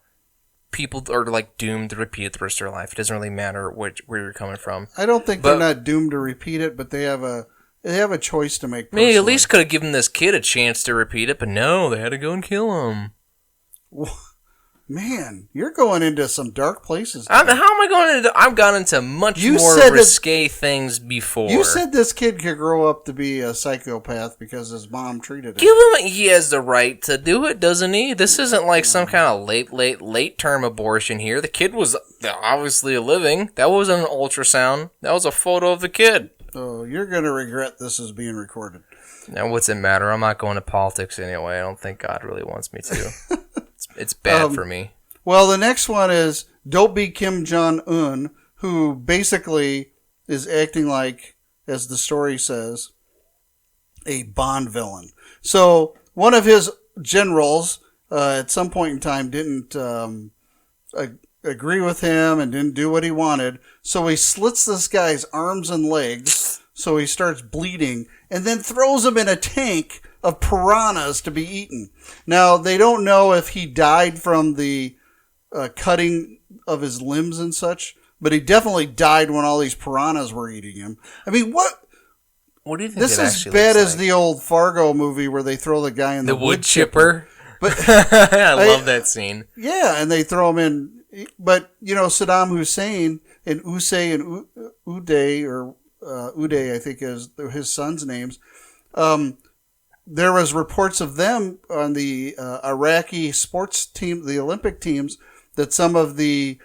people are like doomed to repeat it the rest of their life. It doesn't really matter where you're coming from. I don't think they're not doomed to repeat it, but they have a choice to make. Maybe at least could have given this kid a chance to repeat it, but no, they had to go and kill him. Man, you're going into some dark places. How am I going into? I've gone into much more risque things before. You said this kid could grow up to be a psychopath because his mom treated him. Give him. He has the right to do it, doesn't he? This isn't like some kind of late term abortion here. The kid was obviously living. That wasn't an ultrasound. That was a photo of the kid. Oh, you're gonna regret this is being recorded. Now, what's it matter? I'm not going to politics anyway. I don't think God really wants me to. It's bad for me. Well, the next one is Don't Be Kim Jong-un, who basically is acting like, as the story says, a Bond villain. So one of his generals at some point in time didn't agree with him and didn't do what he wanted. So he slits this guy's arms and legs so he starts bleeding and then throws him in a tank of piranhas to be eaten. Now, they don't know if he died from the cutting of his limbs and such, but he definitely died when all these piranhas were eating him. I mean, what do you think this is bad as the old Fargo movie where they throw the guy in the wood chipper. But I love that scene. Yeah, and they throw him in. But, you know, Saddam Hussein and Uday and Uday, I think is his son's names. There was reports of them on the Iraqi sports team, the Olympic teams, that some of the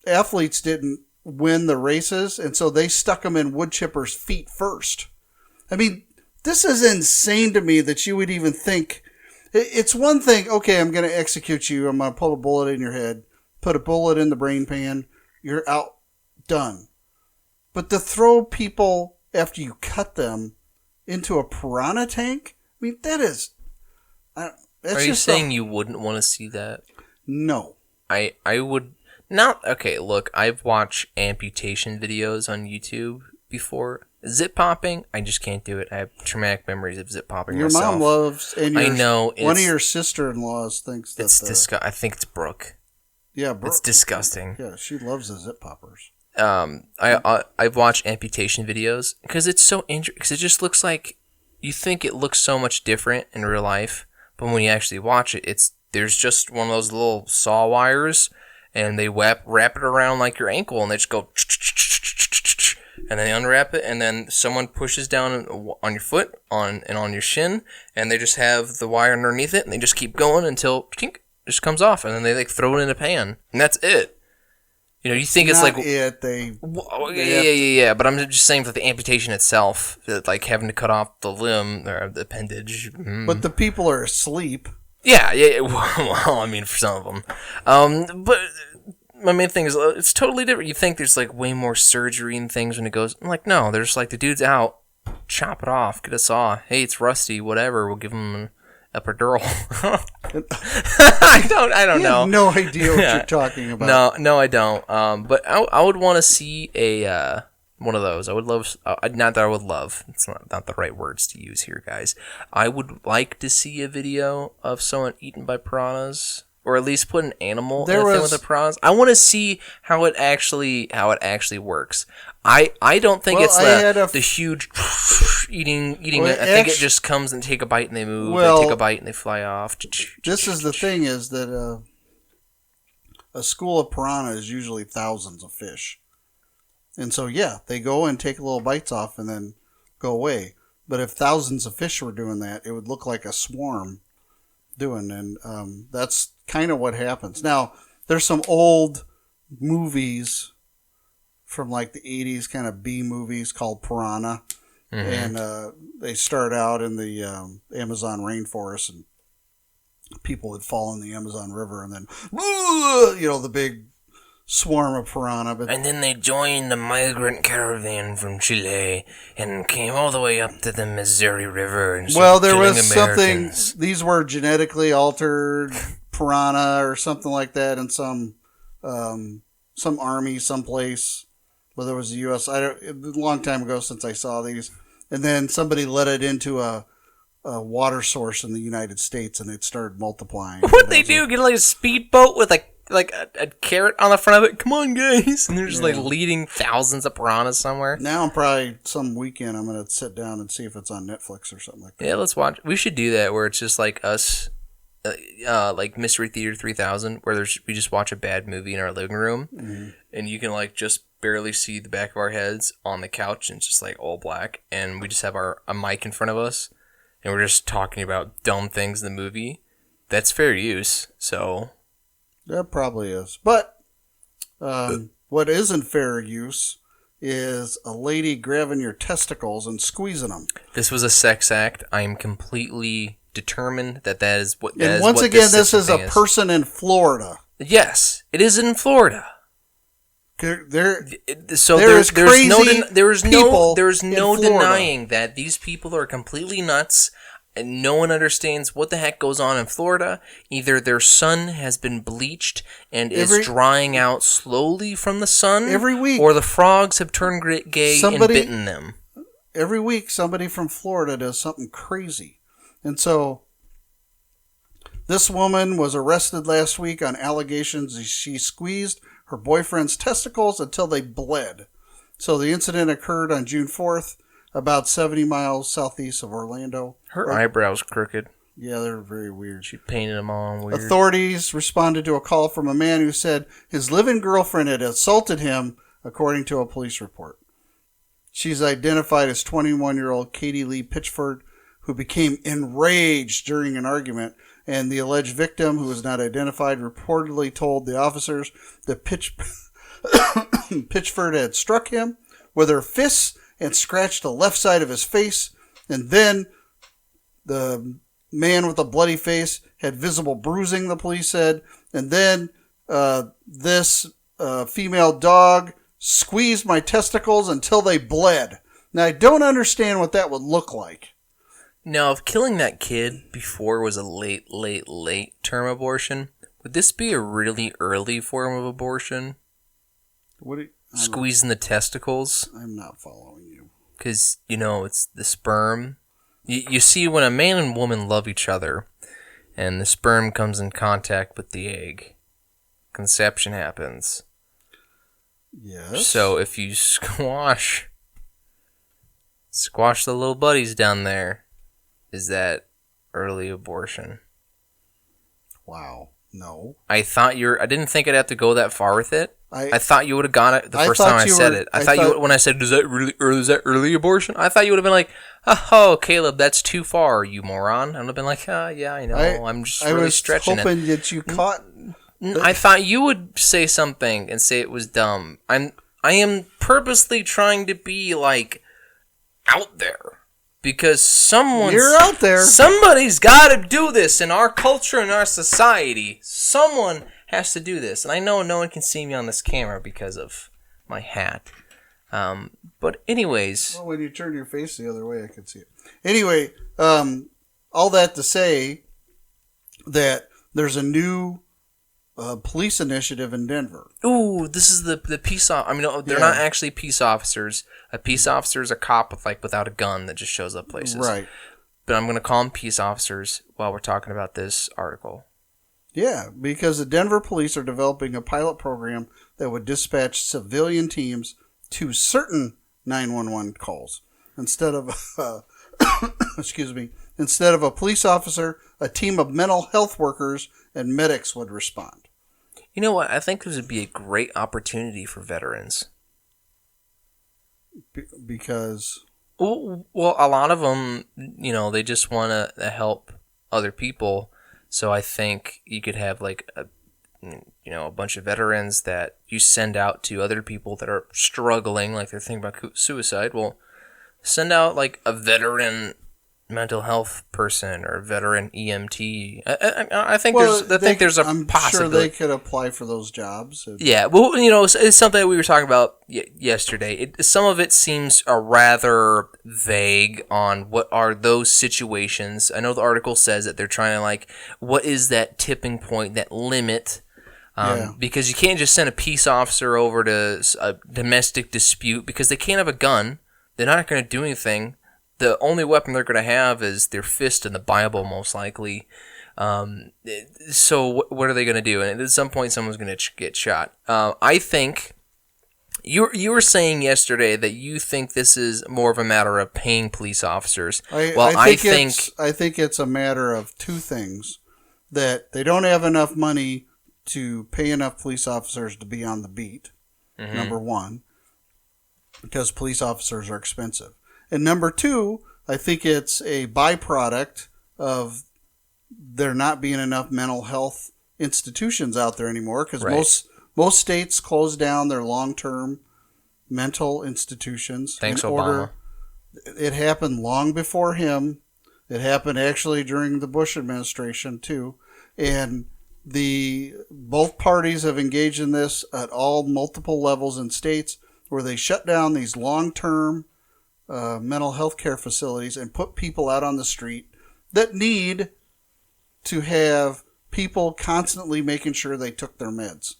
athletes didn't win the races, and so they stuck them in wood chippers' feet first. I mean, this is insane to me that you would even think. It's one thing, okay, I'm going to execute you. I'm going to pull a bullet in your head, put a bullet in the brain pan. You're out, done. But to throw people after you cut them into a piranha tank? I mean, that is... Are you saying you wouldn't want to see that? No. I would not... Okay, look, I've watched amputation videos on YouTube before. Zip popping, I just can't do it. I have traumatic memories of zip popping Your myself. mom loves... And I know. One of your sister-in-laws thinks that... I think it's Brooke. Yeah, Brooke. It's disgusting. Yeah, she loves the zip poppers. I've watched amputation videos because it's so interesting. Because it just looks like you think it looks so much different in real life, but when you actually watch it, there's just one of those little saw wires, and they wrap it around like your ankle, and they just go, and then they unwrap it, and then someone pushes down on your foot on your shin, and they just have the wire underneath it, and they just keep going until it just comes off, and then they like throw it in a pan, and that's it. You know, you think it's Not like it. Yeah. But I'm just saying that the amputation itself, like having to cut off the limb or the appendage. But the people are asleep. Yeah. Well, I mean, for some of them. But my main thing is it's totally different. You think there's like way more surgery and things when it goes. I'm like, no, there's like the dude's out, chop it off, get a saw. Hey, it's rusty, whatever. We'll give him an epidural. I don't know. I have no idea what you're talking about. No, I don't. But I would want to see a one of those. I would love. Not that I would love. It's not the right words to use here, guys. I would like to see a video of someone eaten by piranhas, or at least put an animal in a thing with the piranhas. I want to see how it actually works. I don't think it's the huge eating it. I think it just comes and take a bite and they move. They take a bite and they fly off. This is the thing is that a school of piranha is usually thousands of fish. And so, yeah, they go and take little bites off and then go away. But if thousands of fish were doing that, it would look like a swarm doing. And that's kind of what happens. Now, there's some old movies from like the 80s, kind of B movies called Piranha. Mm-hmm. And they start out in the Amazon rainforest, and people would fall in the Amazon River, and then, the big swarm of piranha. And then they joined the migrant caravan from Chile and came all the way up to the Missouri River. And there was Americans. Something, these were genetically altered piranha or something like that in some army someplace. Whether it was the U.S., a long time ago since I saw these. And then somebody let it into a water source in the United States, and it started multiplying. What'd they do? Get like a speedboat with a carrot on the front of it? Come on, guys! And they're just like leading thousands of piranhas somewhere. Now, probably some weekend, I'm going to sit down and see if it's on Netflix or something like that. Yeah, let's watch. We should do that where it's just like us like Mystery Theater 3000, where we just watch a bad movie in our living room, and you can like just barely see the back of our heads on the couch, and it's just like all black, and we just have a mic in front of us, and we're just talking about dumb things in the movie. That's fair use. So that probably is, but what isn't fair use is a lady grabbing your testicles and squeezing them. This was a sex act. I am completely determined that is what. And once again, this is a person in Florida. Yes, it is in Florida. There is no denying that these people are completely nuts, and no one understands what the heck goes on in Florida. Either their sun has been bleached and is drying out slowly from the sun every week, or the frogs have turned gay and bitten them. Every week, somebody from Florida does something crazy. And so, this woman was arrested last week on allegations that she squeezed her boyfriend's testicles until they bled. So the incident occurred on June 4th, about 70 miles southeast of Orlando. Her eyebrows crooked. Yeah, they're very weird. She painted them on weird. Authorities responded to a call from a man who said his live-in girlfriend had assaulted him, according to a police report. She's identified as 21-year-old Katie Lee Pitchford, who became enraged during an argument, and the alleged victim, who was not identified, reportedly told the officers that Pitchford had struck him with her fists and scratched the left side of his face, and then the man with the bloody face had visible bruising, the police said, and then this female dog squeezed my testicles until they bled. Now, I don't understand what that would look like. Now, if killing that kid before was a late term abortion, would this be a really early form of abortion? Squeezing the testicles? I'm not following you. Because, it's the sperm. You see, when a man and woman love each other, and the sperm comes in contact with the egg, conception happens. Yes. So if you squash the little buddies down there, is that early abortion? Wow. No. I didn't think I'd have to go that far with it. I thought you would have gone it the first time I said it. I thought when I said, is that early abortion? I thought you would have been like, oh, Caleb, that's too far, you moron. And I would have been like, yeah, I know. I'm just really stretching it. I was hoping that you caught... I thought you would say something and say it was dumb. I am purposely trying to be, like, out there. Because You're out there. Somebody's got to do this in our culture and our society. Someone has to do this. And I know no one can see me on this camera because of my hat. But anyways. Well, when you turn your face the other way, I can see it. Anyway, all that to say that there's a new police initiative in Denver. Ooh, this is the peace officer. I mean, they're not actually peace officers. A peace officer is a cop without a gun that just shows up places. Right. But I'm going to call them peace officers while we're talking about this article. Yeah, because the Denver police are developing a pilot program that would dispatch civilian teams to certain 911 calls. Instead of instead of a police officer, a team of mental health workers and medics would respond. You know what? I think this would be a great opportunity for veterans. Because? Well, a lot of them, they just want to help other people. So I think you could have a bunch of veterans that you send out to other people that are struggling, like they're thinking about suicide. Well, send out a veteran mental health person or a veteran EMT. I think there's a I'm possibility. Sure they could apply for those jobs. Yeah, well, it's something that we were talking about yesterday. Some of it seems rather vague on what are those situations. I know the article says that they're trying to what is that tipping point, that limit? Because you can't just send a peace officer over to a domestic dispute because they can't have a gun. They're not going to do anything. The only weapon they're going to have is their fist and the Bible, most likely. So what are they going to do? And at some point, someone's going to get shot. I think you were saying yesterday that you think this is more of a matter of paying police officers. I think it's a matter of two things. that they don't have enough money to pay enough police officers to be on the beat, number one, because police officers are expensive. And number two, I think it's a byproduct of there not being enough mental health institutions out there anymore, because most states closed down their long-term mental institutions. Thanks, Obama. It happened long before him. It happened actually during the Bush administration too, and both parties have engaged in this at all multiple levels in states where they shut down these long-term mental health care facilities and put people out on the street that need to have people constantly making sure they took their meds.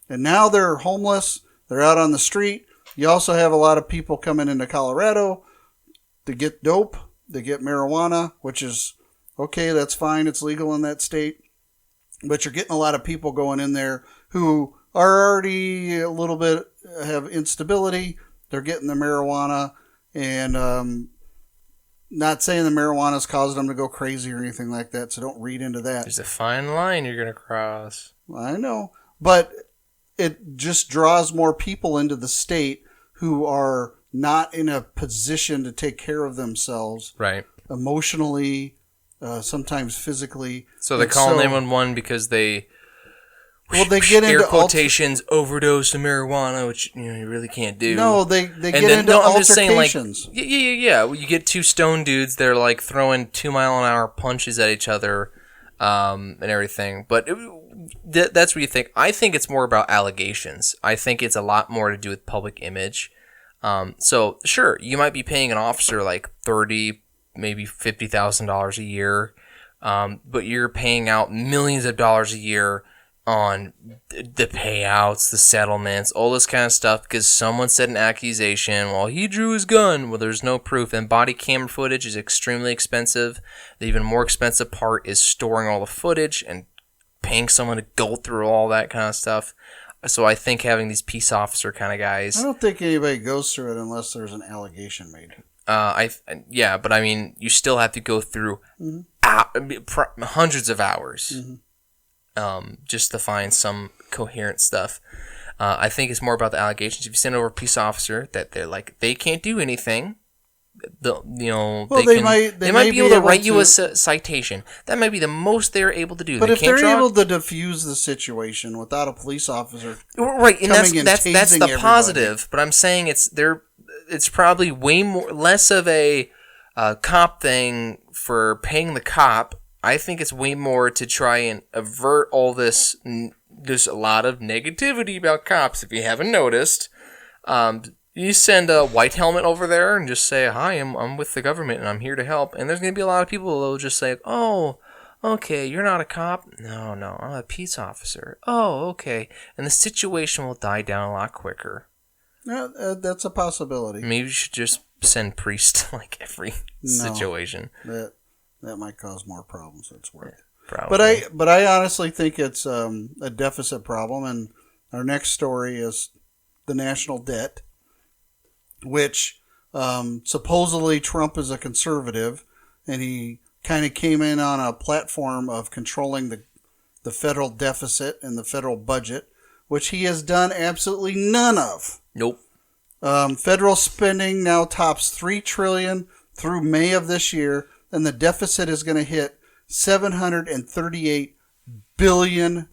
And now they're homeless. They're out on the street. You also have a lot of people coming into Colorado to get dope, to get marijuana, which is okay. That's fine. It's legal in that state. But you're getting a lot of people going in there who are already a little bit have instability. They're getting the marijuana, and not saying the marijuana's caused them to go crazy or anything like that, so don't read into that. There's a fine line you're going to cross. I know. But it just draws more people into the state who are not in a position to take care of themselves. Right. Emotionally, sometimes physically. So they call 911 because they get air into quotations overdose of marijuana, which you really can't do. No, they get into altercations. Yeah. Well, you get two stone dudes. They're like throwing 2-mile-an-hour punches at each other, and everything. But that's what you think. I think it's more about allegations. I think it's a lot more to do with public image. So sure, you might be paying an officer like $30,000, maybe $50,000 a year, but you're paying out millions of dollars a year on the payouts, the settlements, all this kind of stuff because someone said an accusation while he drew his gun. Well, there's no proof, and body camera footage is extremely expensive. The even more expensive part is storing all the footage and paying someone to go through all that kind of stuff. So I think having these peace officer kind of guys... I don't think anybody goes through it unless there's an allegation made. But I mean, you still have to go through hundreds of hours just to find some coherent stuff. I think it's more about the allegations. If you send over a peace officer that they're like they can't do anything, they might be able to write you a citation. That might be the most they're able to do. But if they're able to diffuse the situation without a police officer, right, and that's the positive. But I'm saying it's probably way less of a cop thing for paying the cop. I think it's way more to try and avert all this. There's a lot of negativity about cops. If you haven't noticed, you send a white helmet over there and just say, "Hi, I'm with the government and I'm here to help." And there's going to be a lot of people who will just say, "Oh, okay, you're not a cop." No, I'm a peace officer. Oh, okay. And the situation will die down a lot quicker. Yeah, that's a possibility. Maybe you should just send priests to like every situation. That might cause more problems. That's worth. Probably. But I honestly think it's a deficit problem. And our next story is the national debt, which supposedly Trump is a conservative, and he kind of came in on a platform of controlling the federal deficit and the federal budget, which he has done absolutely none of. Nope. Federal spending now tops $3 trillion through May of this year, and the deficit is going to hit $738 billion.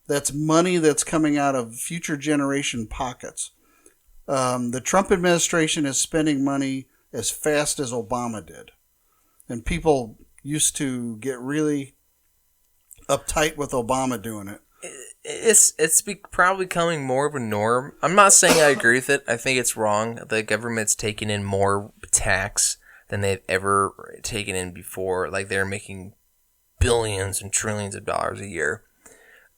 That's money that's coming out of future generation pockets. The Trump administration is spending money as fast as Obama did. And people used to get really uptight with Obama doing it. It's probably becoming more of a norm. I'm not saying I agree with it. I think it's wrong. The government's taking in more tax than they've ever taken in before. Like they're making billions and trillions of dollars a year.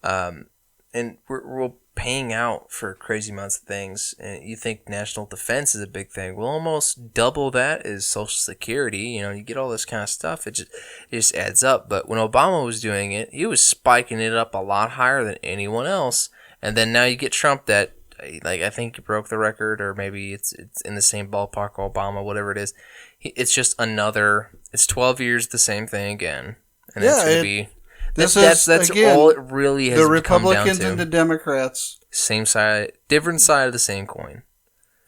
And we're paying out for crazy amounts of things. And you think national defense is a big thing. Well, almost double that is Social Security. You get all this kind of stuff. It just adds up. But when Obama was doing it, he was spiking it up a lot higher than anyone else. And then now you get Trump that, like, I think he broke the record, or maybe it's in the same ballpark, Obama, whatever it is. It's just it's 12 years, the same thing again. and that's going to be. That's again, all it really has the come Republicans down to. and the Democrats. Same side, different side of the same coin.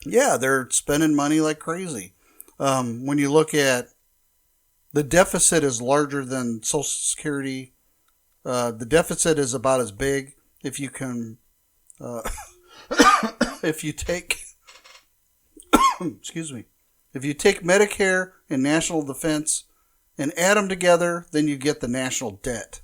Yeah, they're spending money like crazy. When you look at the deficit is larger than Social Security. The deficit is about as big if you can, if you take, excuse me, if you take Medicare and national defense and add them together, then you get the national debt.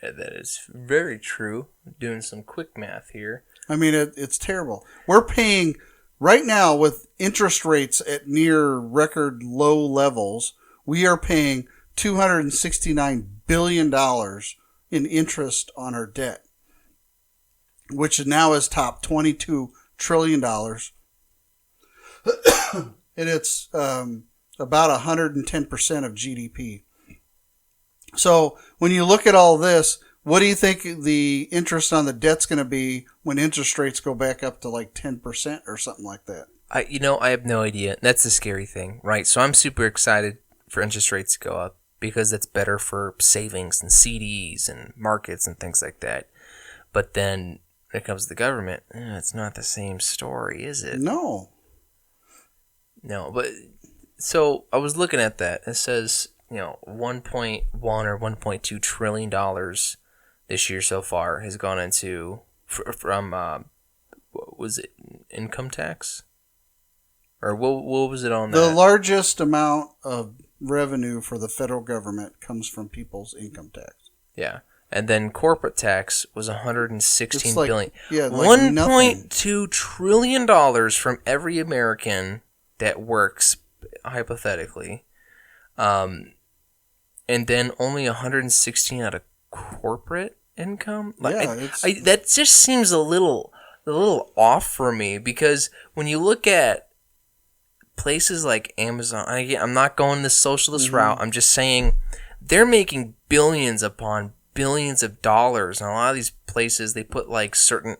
Yeah, that is very true. Doing some quick math here. I mean, it's terrible. We're paying right now with interest rates at near record low levels. We are paying $269 billion in interest on our debt, which now has topped $22 trillion. And it's about 110% of GDP. So when you look at all this, what do you think the interest on the debt's going to be when interest rates go back up to like 10% or something like that? I have no idea. That's the scary thing, right? So I'm super excited for interest rates to go up because that's better for savings and CDs and markets and things like that. But then when it comes to the government, it's not the same story, is it? No. But so I was looking at that. It says, 1.1 or $1.2 trillion this year so far has gone into from what was it, income tax? Or what was it on that? The largest amount of revenue for the federal government comes from people's income tax. Yeah. And then corporate tax was $116 billion. Yeah, like $1.2 trillion from every American that works, hypothetically. And then only 116 out of corporate income. That just seems a little off for me, because when you look at places like Amazon, I'm not going the socialist route. I'm just saying they're making billions upon billions of dollars. And a lot of these places, they put like certain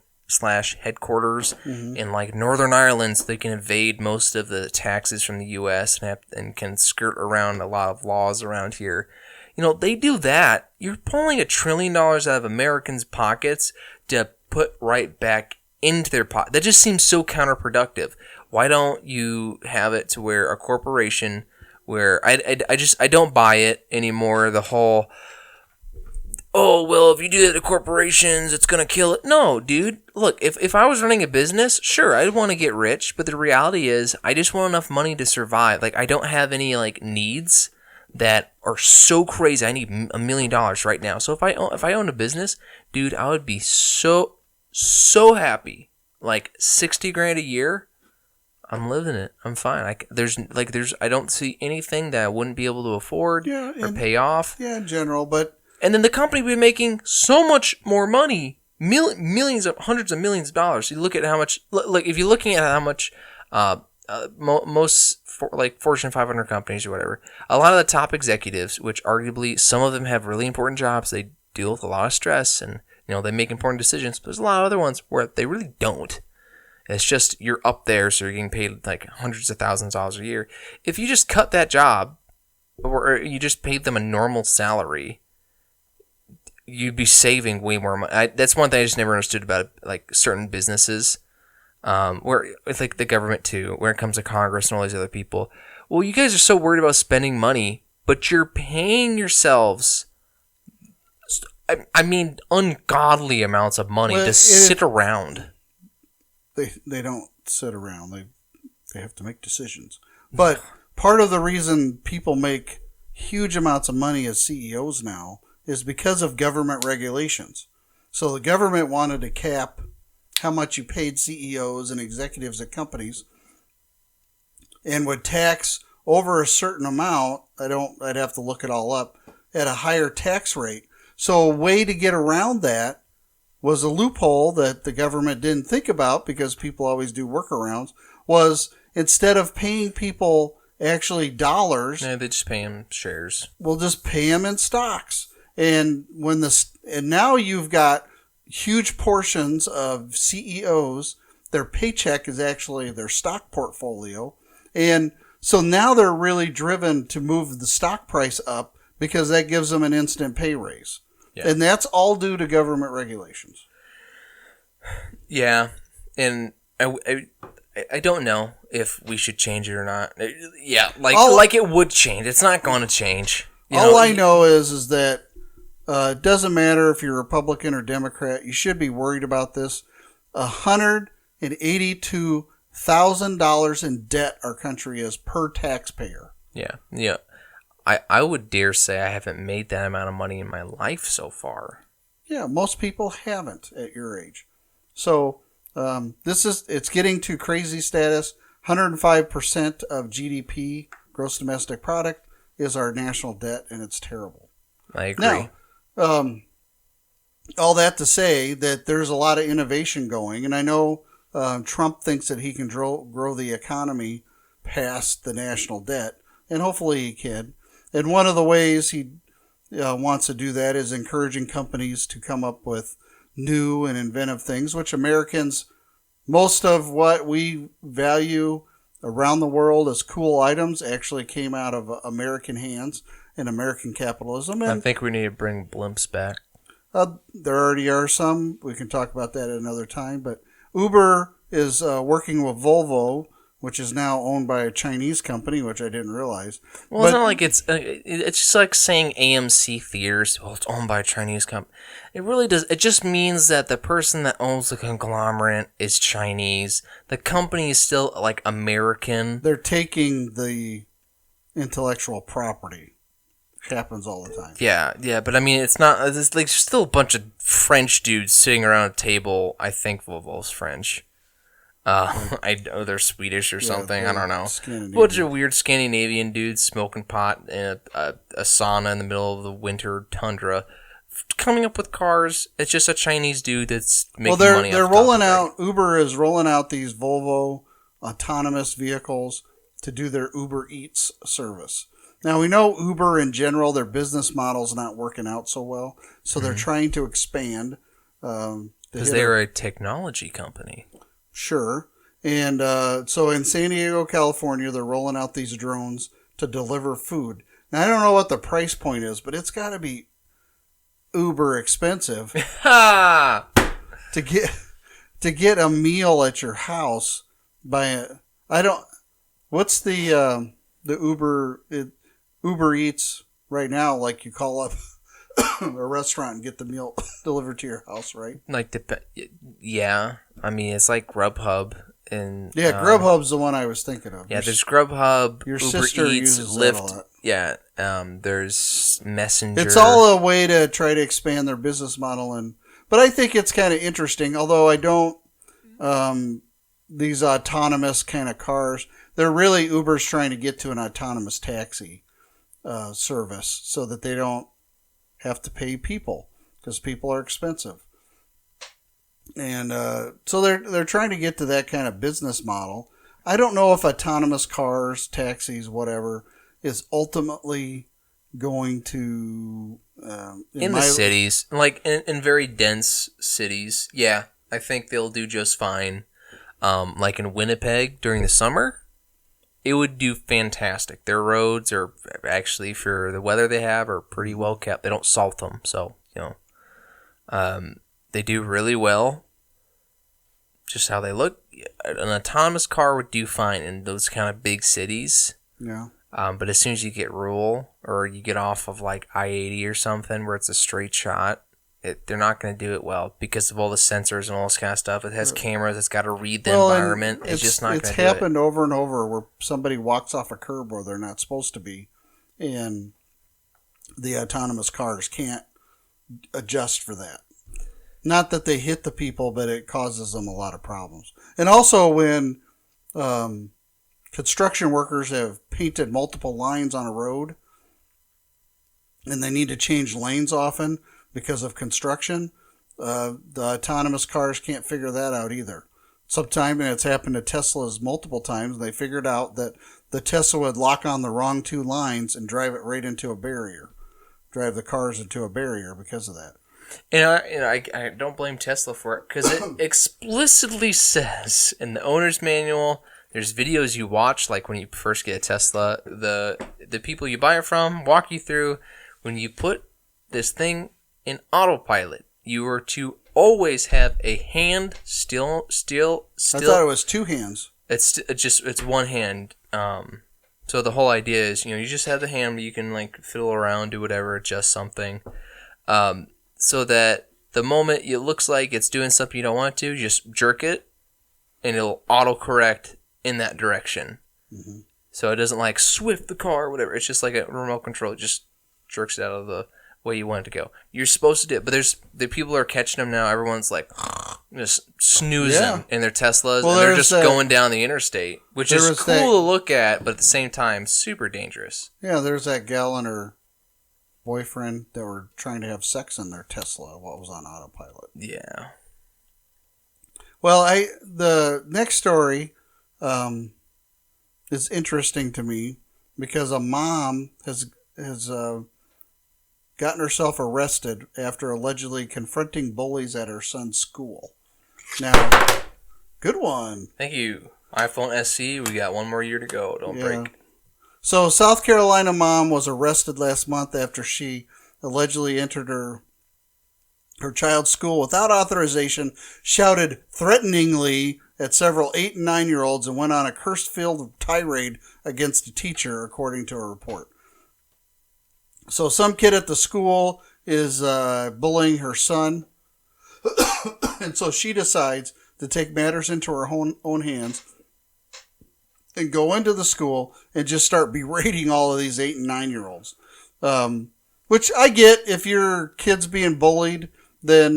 headquarters in like Northern Ireland so they can evade most of the taxes from the U.S. and can skirt around a lot of laws around here. They do that. You're pulling $1 trillion out of Americans' pockets to put right back into their pocket. That just seems so counterproductive. Why don't you have it to where a corporation, where I don't buy it anymore, the whole, oh, well, if you do that to corporations, it's going to kill it. No, dude. Look, if I was running a business, sure, I'd want to get rich, but the reality is I just want enough money to survive. Like, I don't have any, needs that are so crazy. I need $1 million right now. So if I owned a business, dude, I would be so happy. Like, $60,000 a year, I'm living it. I'm fine. I don't see anything that I wouldn't be able to afford or pay off. Yeah, in general, but... And then the company would be making so much more money, hundreds of millions of dollars. You look at how much, if you're looking at how much most Fortune 500 companies or whatever, a lot of the top executives, which arguably some of them have really important jobs, they deal with a lot of stress and they make important decisions. But there's a lot of other ones where they really don't. It's just you're up there, so you're getting paid like hundreds of thousands of dollars a year. If you just cut that job, or you just paid them a normal salary, you'd be saving way more money. That's one thing I just never understood about certain businesses, where with the government too, when it comes to Congress and all these other people. Well, you guys are so worried about spending money, but you're paying yourselves, ungodly amounts of money to sit around. They don't sit around. They have to make decisions. But part of the reason people make huge amounts of money as CEOs now is because of government regulations. So the government wanted to cap how much you paid CEOs and executives at companies and would tax over a certain amount. I'd have to look it all up, at a higher tax rate. So a way to get around that was a loophole that the government didn't think about, because people always do workarounds, was instead of paying people actually dollars, they just pay them shares. We'll just pay them in stocks. And now you've got huge portions of CEOs, their paycheck is actually their stock portfolio. And so now they're really driven to move the stock price up because that gives them an instant pay raise. Yeah. And that's all due to government regulations. Yeah, and I don't know if we should change it or not. Yeah, like it would change. It's not going to change. All I know is that it doesn't matter if you're Republican or Democrat. You should be worried about this. $182,000 in debt our country is per taxpayer. Yeah. I would dare say I haven't made that amount of money in my life so far. Yeah, most people haven't at your age. So it's getting to crazy status. 105% of GDP, gross domestic product, is our national debt, and it's terrible. I agree. Now, all that to say that there's a lot of innovation going, and I know Trump thinks that he can grow the economy past the national debt, and hopefully he can. And one of the ways he wants to do that is encouraging companies to come up with new and inventive things, which Americans, most of what we value around the world as cool items actually came out of American hands and American capitalism. And I think we need to bring blimps back. there already are some. We can talk about that at another time. But Uber is working with Volvo, which is now owned by a Chinese company, which I didn't realize. Well, it's not like it's just like saying AMC Theaters. Well, it's owned by a Chinese company. It really does. It just means that the person that owns the conglomerate is Chinese. The company is still like American. They're taking the intellectual property. Which happens all the time. Yeah, but I mean, it's not. It's like still a bunch of French dudes sitting around a table. I think Volvo's French. I know they're Swedish or something. I don't know. Bunch of weird Scandinavian dudes smoking pot in a sauna in the middle of the winter tundra, coming up with cars. It's just a Chinese dude that's making money. They're rolling out. Uber is rolling out these Volvo autonomous vehicles to do their Uber Eats service. Now we know Uber in general, their business model's not working out so well, so they're trying to expand. Because they're a technology company. Sure. And so in San Diego, California, they're rolling out these drones to deliver food. Now, I don't know what the price point is, but it's got to be uber expensive to get a meal at your house what's the Uber Eats right now, like you call up a restaurant and get the meal delivered to your house, right? Yeah. I mean, it's like Grubhub. Grubhub's the one I was thinking of. Yeah, there's Grubhub, your Uber sister Eats, uses Lyft. that a lot. Yeah, there's Messenger. It's all a way to try to expand their business model, but I think it's kind of interesting. Although I don't, these autonomous kind of cars, they're really Uber's trying to get to an autonomous taxi service so that they don't have to pay people because people are expensive. And so they're trying to get to that kind of business model. I don't know if autonomous cars, taxis, whatever, is ultimately going to... in the cities, like in very dense cities, yeah, I think they'll do just fine. Like in Winnipeg during the summer, it would do fantastic. Their roads are actually, for the weather they have, are pretty well kept. They don't salt them, so, they do really well. Just how they look. An autonomous car would do fine in those kind of big cities. Yeah. But as soon as you get rural, or you get off of like I-80 or something where it's a straight shot, they're not going to do it well because of all the sensors and all this kind of stuff. It has cameras. It's got to read the environment. It's just not going to do it. It's happened over and over where somebody walks off a curb where they're not supposed to be, and the autonomous cars can't adjust for that. Not that they hit the people, but it causes them a lot of problems. And also when construction workers have painted multiple lines on a road and they need to change lanes often because of construction, the autonomous cars can't figure that out either. Sometimes, and it's happened to Teslas multiple times, they figured out that the Tesla would lock on the wrong two lines and drive it right into a barrier. Drive the cars into a barrier because of that. And I don't blame Tesla for it because it explicitly says in the owner's manual, there's videos you watch, like when you first get a Tesla, the people you buy it from walk you through, when you put this thing in autopilot, you are to always have a hand still. I thought it was two hands. It's one hand. So the whole idea is, you just have the hand where you can like fiddle around, do whatever, adjust something, so that the moment it looks like it's doing something you don't want to, just jerk it, and it'll autocorrect in that direction. Mm-hmm. So it doesn't like swift the car or whatever. It's just like a remote control. It just jerks it out of the way you want it to go. You're supposed to do it, but the people are catching them now. Everyone's like just snoozing in their Teslas, and they're just going down the interstate, which is cool to look at, but at the same time, super dangerous. Yeah, there's that gal and her boyfriend that were trying to have sex in their Tesla while it was on autopilot. Yeah. Well, the next story is interesting to me because a mom has gotten herself arrested after allegedly confronting bullies at her son's school. Now, good one. Thank you. iPhone SE, we got one more year to go. Don't break. So, South Carolina mom was arrested last month after she allegedly entered her child's school without authorization, shouted threateningly at several 8 and 9-year-olds, and went on a curse-filled tirade against a teacher, according to a report. So some kid at the school is bullying her son, and so she decides to take matters into her own hands and go into the school and just start berating all of these 8 and 9-year-olds. Which I get, if your kid's being bullied, then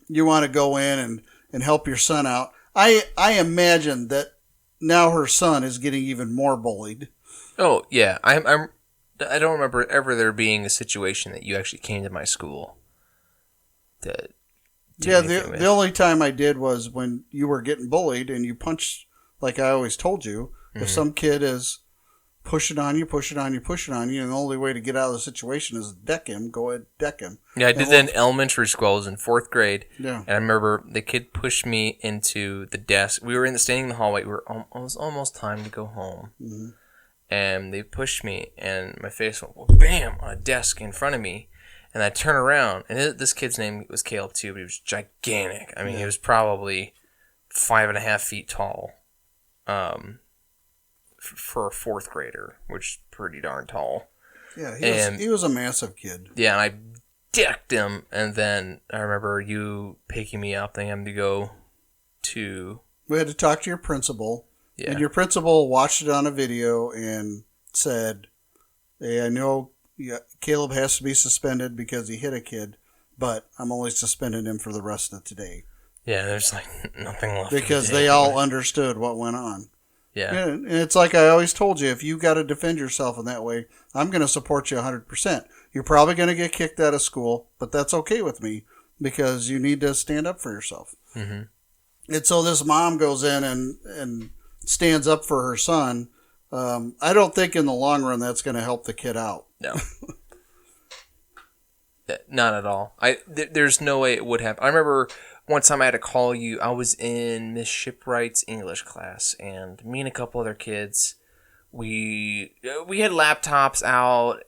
you want to go in and help your son out. I imagine that now her son is getting even more bullied. Oh, yeah. I don't remember ever there being a situation that you actually came to my school. The only time I did was when you were getting bullied and you punched, like I always told you. Mm-hmm. If some kid is pushing on you, and the only way to get out of the situation is deck him, go ahead, deck him. Yeah, I did that in elementary school. I was in 4th grade. Yeah. And I remember the kid pushed me into the desk. We were standing in the hallway. It was almost time to go home. Mm-hmm. And they pushed me, and my face went bam on a desk in front of me. And I turn around, and this kid's name was Caleb too, but he was gigantic. I mean, he was probably 5.5 feet tall, for a 4th grader, which is pretty darn tall. Yeah, he was a massive kid. Yeah, and I decked him, and then I remember you picking me up. They had to go to. We had to talk to your principal. Yeah. And your principal watched it on a video and said, "Hey, I know Caleb has to be suspended because he hit a kid, but I'm only suspending him for the rest of today." Yeah, there's like nothing left. Because they all understood what went on. Yeah. And it's like I always told you, if you got to defend yourself in that way, I'm going to support you 100%. You're probably going to get kicked out of school, but that's okay with me because you need to stand up for yourself. Mm-hmm. And so this mom goes in and stands up for her son. I don't think in the long run that's going to help the kid out. No. Not at all. There's no way it would have. I remember one time I had to call you. I was in Miss Shipwright's English class, and me and a couple other kids, we had laptops out,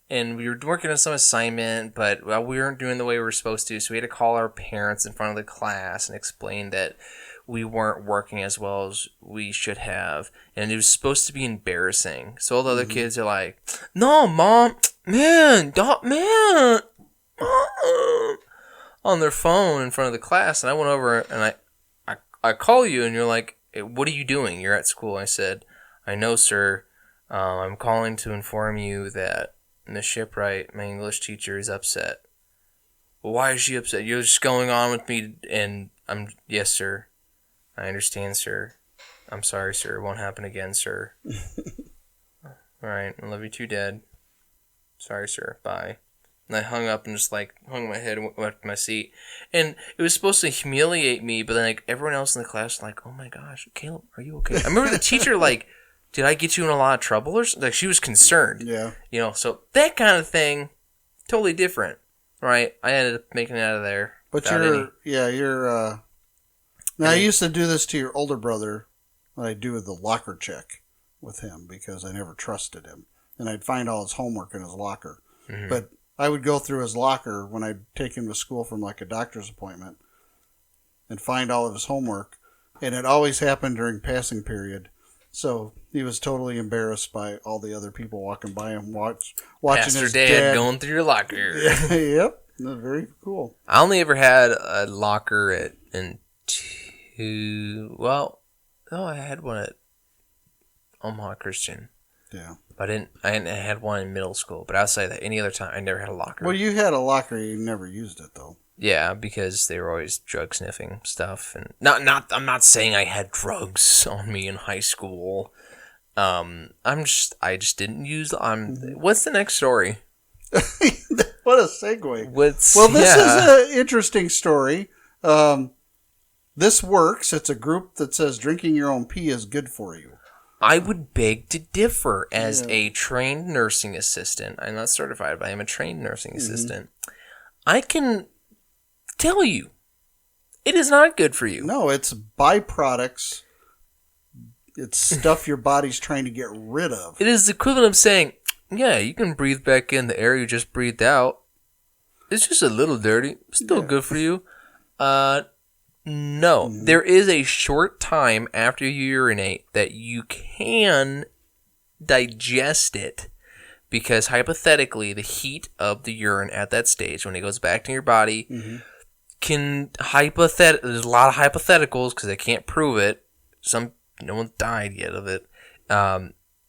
and we were working on some assignment, but we weren't doing the way we were supposed to, so we had to call our parents in front of the class and explain that we weren't working as well as we should have, and it was supposed to be embarrassing. So all the other kids are like, "No, mom, man, on their phone in front of the class." And I went over and I call you, and you're like, "Hey, what are you doing? You're at school." I said, "I know, sir. I'm calling to inform you that Miss Shipwright, my English teacher, is upset." "Well, why is she upset?" "You're just going on with me," and "Yes, sir. I understand, sir. I'm sorry, sir. It won't happen again, sir." "All right. I love you too, Dad. Sorry, sir. Bye." And I hung up and just hung my head and went to my seat. And it was supposed to humiliate me, but then everyone else in the class was like, "Oh my gosh, Caleb, are you okay?" I remember the teacher "Did I get you in a lot of trouble or something?" She was concerned. Yeah. So that kind of thing, totally different, right? I ended up making it out of there. But you're. Now, I used to do this to your older brother, what I do with the locker check with him, because I never trusted him. and I'd find all his homework in his locker. But I would go through his locker when I'd take him to school from like a doctor's appointment and find all of his homework. And it always happened during passing period. So he was totally embarrassed by all the other people walking by him, watching Pastor his Dad going through your locker. Yep. Very cool. I only ever had a locker I had one at Omaha Christian. Yeah. But I had one in middle school. But outside of that, any other time, I never had a locker. Well, you had a locker, you never used it though. Yeah, because they were always drug sniffing stuff, and I'm not saying I had drugs on me in high school. I just didn't use. What's the next story? What a segue. This is an interesting story. This works. It's a group that says drinking your own pee is good for you. I would beg to differ as a trained nursing assistant. I'm not certified, but I'm a trained nursing assistant. I can tell you, it is not good for you. No, it's byproducts. It's stuff your body's trying to get rid of. It is the equivalent of saying, yeah, you can breathe back in the air you just breathed out. It's just a little dirty. Still good for you. No. There is a short time after you urinate that you can digest it. Because hypothetically, the heat of the urine at that stage, when it goes back to your body, there's a lot of hypotheticals because they can't prove it. No one's died yet of it.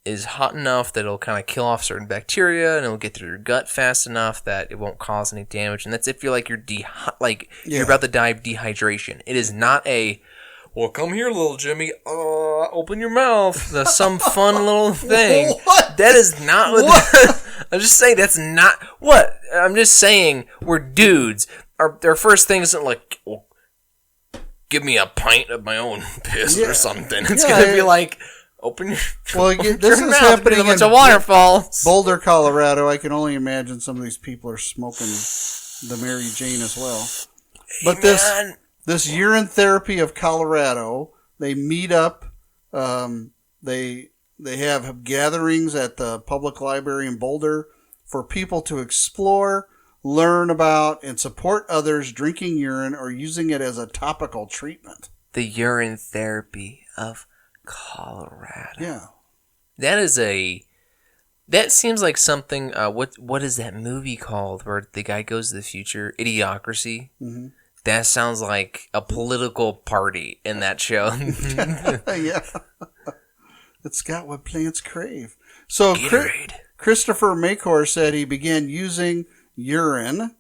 Is hot enough that it'll kind of kill off certain bacteria and it'll get through your gut fast enough that it won't cause any damage. And that's if you're like you're about to die of dehydration. It is not well, come here, little Jimmy. Open your mouth. That's some fun little thing. What? That is not what. I'm just saying that's not what. I'm just saying we're dudes. Their first thing isn't like, well, give me a pint of my own piss or something. It's gonna be like, open your. Well, this is happening in a bunch of waterfalls. Boulder, Colorado. I can only imagine some of these people are smoking the Mary Jane as well. But this urine therapy of Colorado, they meet up. They have gatherings at the public library in Boulder for people to explore, learn about, and support others drinking urine or using it as a topical treatment. The urine therapy of Colorado. Yeah. That seems like something, what is that movie called where the guy goes to the future? Idiocracy? Mm-hmm. That sounds like a political party in that show. Yeah. It's got what plants crave. So Christopher Macor said he began using urine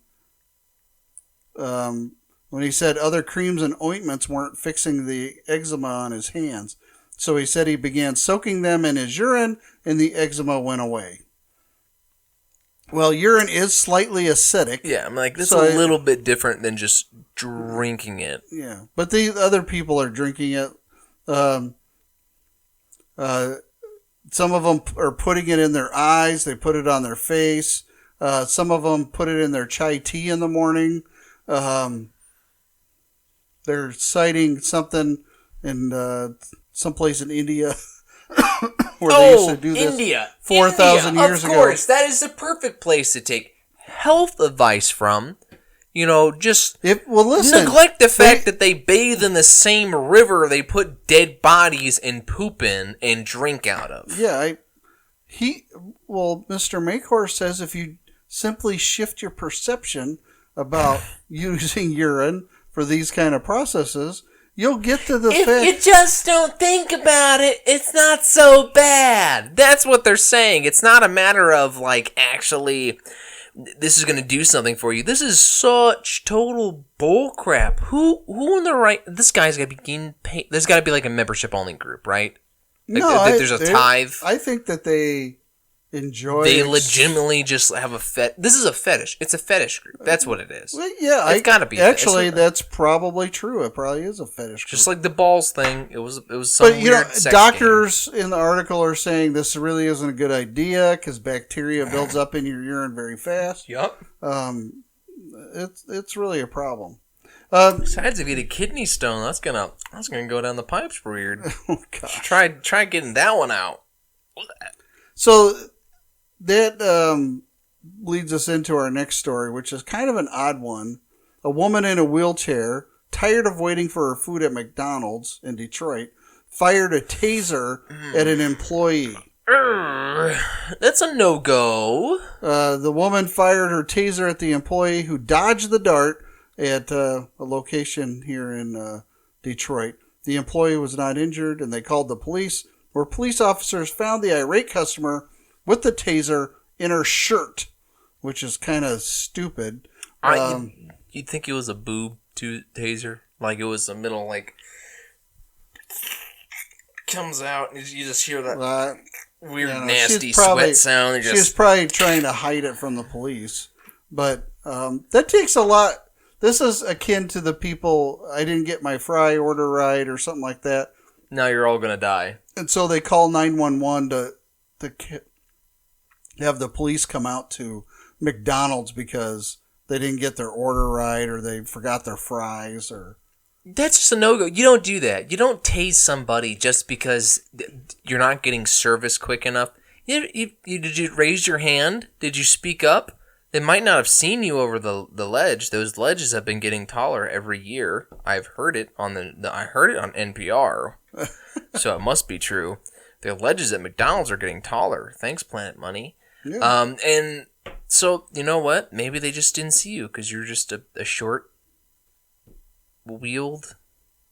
when he said other creams and ointments weren't fixing the eczema on his hands. So he said he began soaking them in his urine and the eczema went away. Well, urine is slightly acidic. Yeah, I'm like, this is a little bit different than just drinking it. Yeah, but the other people are drinking it. Some of them are putting it in their eyes. They put it on their face. Some of them put it in their chai tea in the morning. They're citing something in someplace in India where they used to do this India. 4,000 years ago. Of course, that is the perfect place to take health advice from. You know, just neglect the fact that they bathe in the same river they put dead bodies and poop in and drink out of. Yeah, Mr. Macor says if you simply shift your perception about using urine for these kind of processes, you'll get to the fact... If you just don't think about it, it's not so bad. That's what they're saying. It's not a matter of, like, actually... this is going to do something for you. This is such total bullcrap. Who in the right... This guy's got to be getting paid. There's got to be like a membership-only group, right? Like, no, there's a tithe. I think that they enjoy... They legitimately just have a This is a fetish. It's a fetish group. That's what it is. Well, yeah, it's got to be. Actually, that's probably true. It probably is a fetish group. Just like the balls thing. It was some weird sex doctors game. In the article are saying this really isn't a good idea because bacteria builds up in your urine very fast. Yep. It's really a problem. Besides, if you get a kidney stone, that's gonna go down the pipes weird. Oh gosh. Try getting that one out. So that leads us into our next story, which is kind of an odd one. A woman in a wheelchair, tired of waiting for her food at McDonald's in Detroit, fired a taser at an employee. That's a no-go. The woman fired her taser at the employee, who dodged the dart at a location here in Detroit. The employee was not injured, and they called the police, where police officers found the irate customer with the taser in her shirt, which is kind of stupid. You'd think it was a boob taser, like it was the middle, like comes out, and you just hear that weird, nasty sweat sound. She was probably trying to hide it from the police, but that takes a lot. This is akin to the people, I didn't get my fry order right or something like that. Now you're all gonna die. And so they call 911 to have the police come out to McDonald's because they didn't get their order right, or they forgot their fries, or... That's just a no-go. You don't do that. You don't tase somebody just because you're not getting service quick enough. Did you raise your hand? Did you speak up? They might not have seen you over the ledge. Those ledges have been getting taller every year. I've heard it on I heard it on NPR, so it must be true. The ledges at McDonald's are getting taller. Thanks, Planet Money. Yeah. And so, you know what? Maybe they just didn't see you because you're just a short-wheeled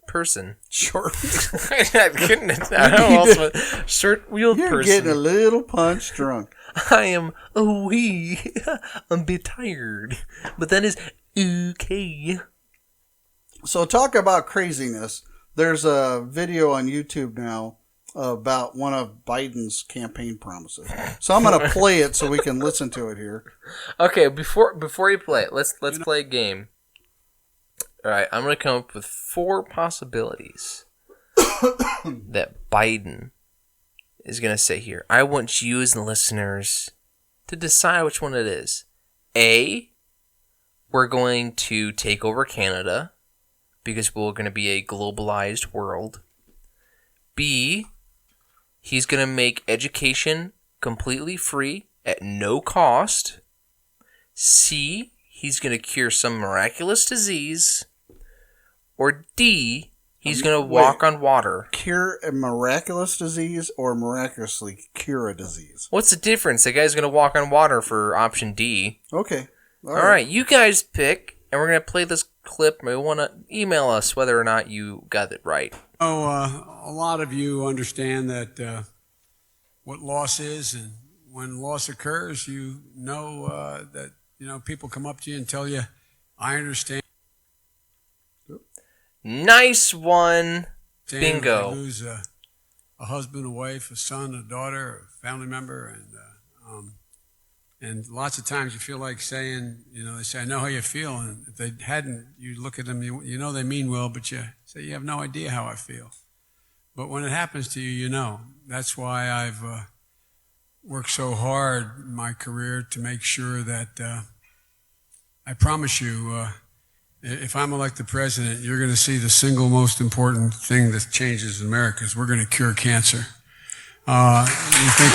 person. Short-wheeled? I couldn't. I don't know also short-wheeled person. You're getting a little punch drunk. I am I'm a bit tired. But that is okay. So talk about craziness. There's a video on YouTube now about one of Biden's campaign promises. So I'm going to play it so we can listen to it here. Okay, before you play it, let's play a game. All right, I'm going to come up with 4 possibilities that Biden is going to say here. I want you as the listeners to decide which one it is. A, we're going to take over Canada because we're going to be a globalized world. B, he's going to make education completely free at no cost. C, he's going to cure some miraculous disease. Or D, he's going to walk on water. Cure a miraculous disease or miraculously cure a disease? What's the difference? The guy's going to walk on water for option D. Okay. All right, you guys pick, and we're going to play this clip. We want to email us whether or not you got it right. A lot of you understand that what loss is, and when loss occurs, you know that people come up to you and tell you, "I understand." Nice one. Bingo. You lose a husband, a wife, a son, a daughter, a family member, and lots of times you feel like saying, they say, "I know how you feel," and if they hadn't, you look at them, you know they mean well, but you say, "You have no idea how I feel." But when it happens to you, you know. That's why I've worked so hard in my career to make sure that I promise you, if I'm elected president, you're going to see the single most important thing that changes in America is we're going to cure cancer. You think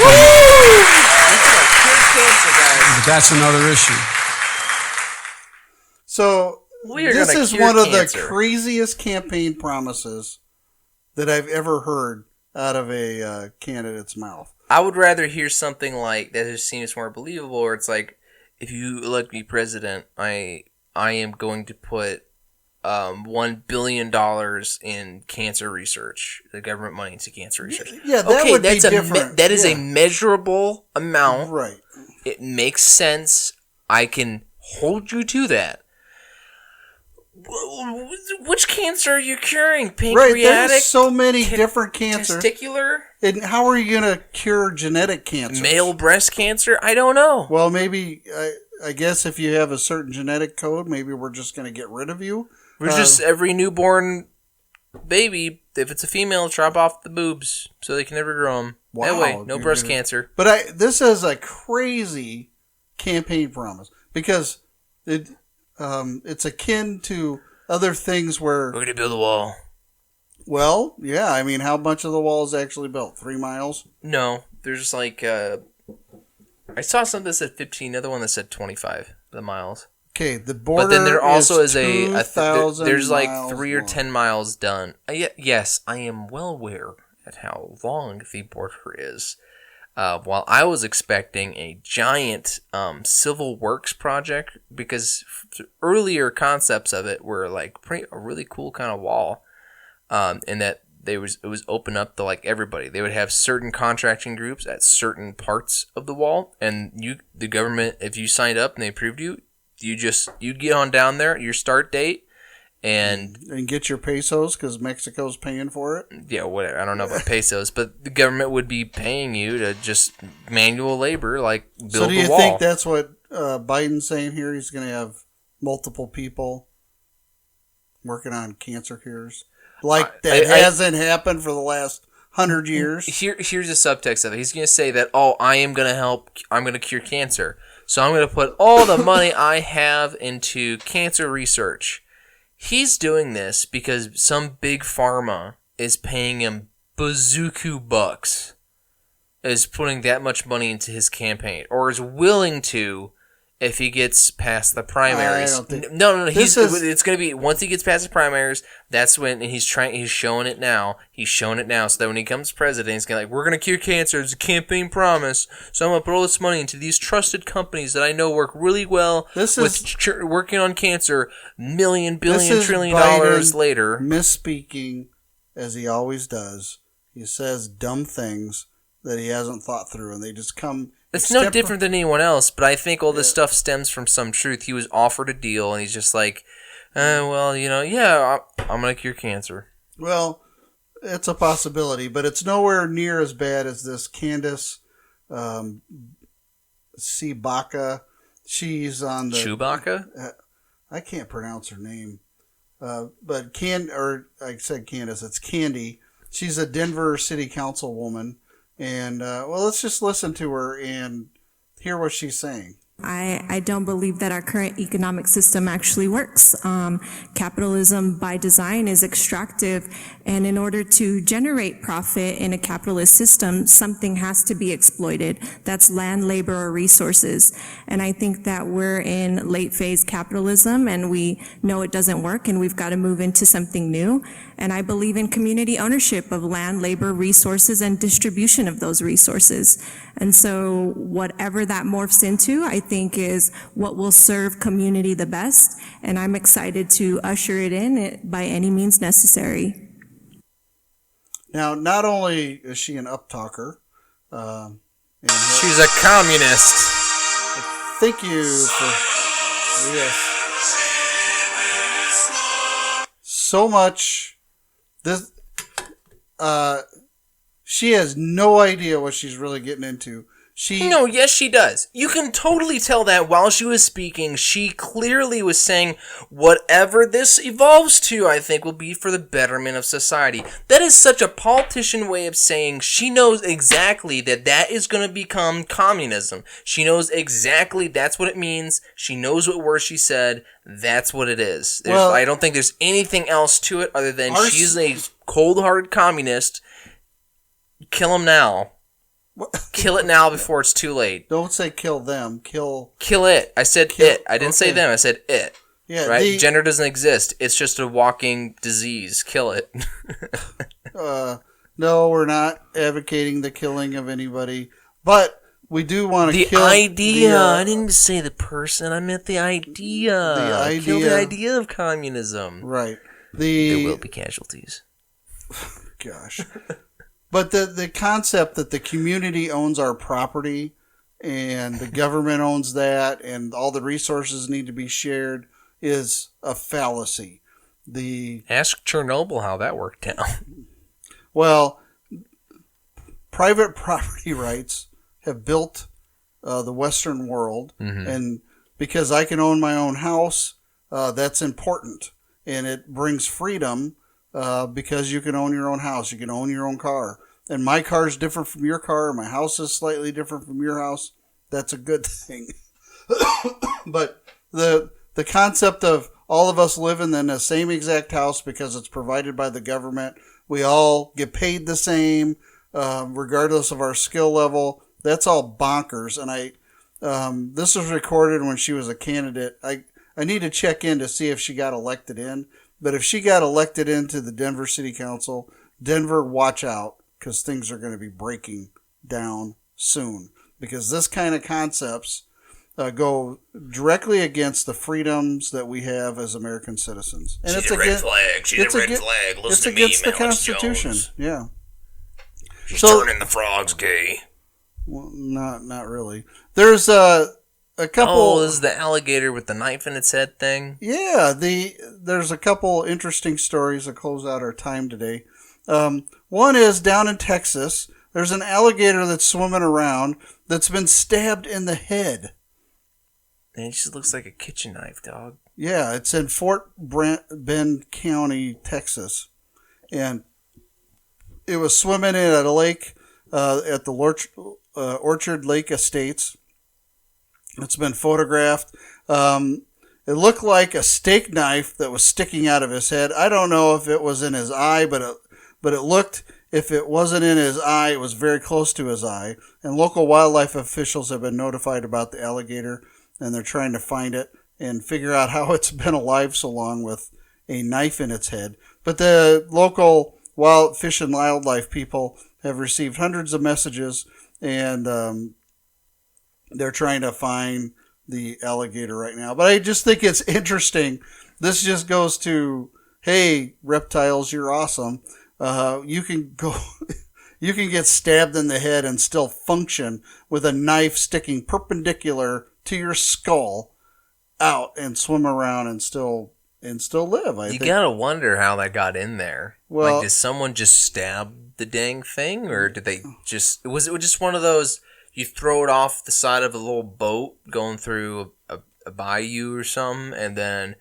but that's another issue. So this is one of the craziest campaign promises that I've ever heard out of a candidate's mouth. I would rather hear something like that just seems more believable, or it's like, if you elect me president, I am going to put $1 billion in cancer research, the government money into cancer research. Yeah, that would be different. That is a measurable amount. Right. It makes sense. I can hold you to that. Which cancer are you curing? Pancreatic? Right, there's so many different cancers. Testicular? And how are you going to cure genetic cancer? Male breast cancer? I don't know. Well, maybe, I guess if you have a certain genetic code, maybe we're just going to get rid of you. We're just every newborn baby, if it's a female, chop off the boobs so they can never grow them. Wow, that way, no breast cancer. But this is a crazy campaign promise because it's akin to other things where... We're going to build a wall. Well, yeah. I mean, how much of the wall is actually built? 3 miles? No. There's like I saw something that said 15, another one that said 25 the miles. Okay, the border. But then there also is there's like miles 3 or long. 10 miles done. Yes, I am well aware at how long the border is. While I was expecting a giant civil works project, because earlier concepts of it were like a really cool kind of wall, and that it was open up to like everybody. They would have certain contracting groups at certain parts of the wall, and the government, if you signed up and they approved you'd get on down there, your start date, and get your pesos because Mexico's paying for it. Yeah, whatever. I don't know about pesos, but the government would be paying you to just manual labor, like build the wall. So do you think that's what Biden's saying here? He's going to have multiple people working on cancer cures, like that hasn't happened for the last 100 years. Here's the subtext of it. He's going to say that, I am going to help. I'm going to cure cancer, so I'm going to put all the money I have into cancer research. He's doing this because some big pharma is paying him bazooka bucks, is putting that much money into his campaign, or is willing to if he gets past the primaries. No. It's going to be once he gets past the primaries. That's when he's showing it now. He's showing it now, so that when he comes president, he's going to we're going to cure cancer. It's a campaign promise. So I'm going to put all this money into these trusted companies that I know work really well working on cancer. $1 billion, trillion dollars later. Misspeaking, as he always does. He says dumb things that he hasn't thought through, and they just come. It's no different than anyone else, but I think all this stuff stems from some truth. He was offered a deal, and he's just like, I'm going to cure cancer. Well, it's a possibility, but it's nowhere near as bad as this Candace Cibaka. She's on the... Chewbacca? I can't pronounce her name. But I said Candace, it's Candy. She's a Denver City Council woman. And, let's just listen to her and hear what she's saying. I don't believe that our current economic system actually works. Capitalism by design is extractive, and in order to generate profit in a capitalist system, something has to be exploited. That's land, labor, or resources. And I think that we're in late phase capitalism, and we know it doesn't work, and we've got to move into something new. And I believe in community ownership of land, labor, resources, and distribution of those resources. And so whatever that morphs into, I think is what will serve community the best. And I'm excited to usher it in by any means necessary. Now, not only is she an uptalker, she's a communist. Thank you for so much. She has no idea what she's really getting into. Yes, she does. You can totally tell that while she was speaking, she clearly was saying, whatever this evolves to, I think will be for the betterment of society. That is such a politician way of saying she knows exactly that is going to become communism. She knows exactly that's what it means. She knows what words she said. That's what it is. I don't think there's anything else to it other than she's a cold-hearted communist. Kill him now. Kill it now before it's too late. Don't say kill them. Kill it. I said it. I didn't say them. I said it. Yeah, right? Gender doesn't exist. It's just a walking disease. Kill it. No, we're not advocating the killing of anybody, but we do want to kill the idea. I didn't say the person. I meant the idea. Kill the idea of communism. Right. There will be casualties. Gosh. But the concept that the community owns our property and the government owns that and all the resources need to be shared is a fallacy. Ask Chernobyl how that worked out. Well, private property rights have built the Western world, and because I can own my own house, that's important, and it brings freedom. Because you can own your own house, you can own your own car, and my car is different from your car, my house is slightly different from your house. That's a good thing. But the concept of all of us living in the same exact house because it's provided by the government, we all get paid the same, regardless of our skill level. That's all bonkers, and This was recorded when she was a candidate. I need to check in to see if she got elected in. But if she got elected into the Denver City Council, Denver, watch out, because things are going to be breaking down soon. Because this kind of concepts go directly against the freedoms that we have as American citizens. And She's a red flag. She's a red flag. Listen to me, against the Constitution. Jones. Yeah. She's turning the frogs gay. Well, not really. There's a couple. Oh, is the alligator with the knife in its head thing? Yeah, there's a couple interesting stories that close out our time today. One is down in Texas. There's an alligator that's swimming around that's been stabbed in the head. And it just looks like a kitchen knife, dog. Yeah, it's in Fort Bend County, Texas, and it was swimming in at a lake at the Orchard Lake Estates. It's been photographed. It looked like a steak knife that was sticking out of his head. I don't know if it was in his eye, but it looked, if it wasn't in his eye, it was very close to his eye. And local wildlife officials have been notified about the alligator, and they're trying to find it and figure out how it's been alive so long with a knife in its head. But the local fish and wildlife people have received hundreds of messages, and they're trying to find the alligator right now. But I just think it's interesting. This just goes to, hey, reptiles, you're awesome. You can get stabbed in the head and still function with a knife sticking perpendicular to your skull out and swim around and still live. I think. Gotta wonder how that got in there. Well, did someone just stab the dang thing, or did they just? Was it just one of those? You throw it off the side of a little boat going through a bayou or something, and then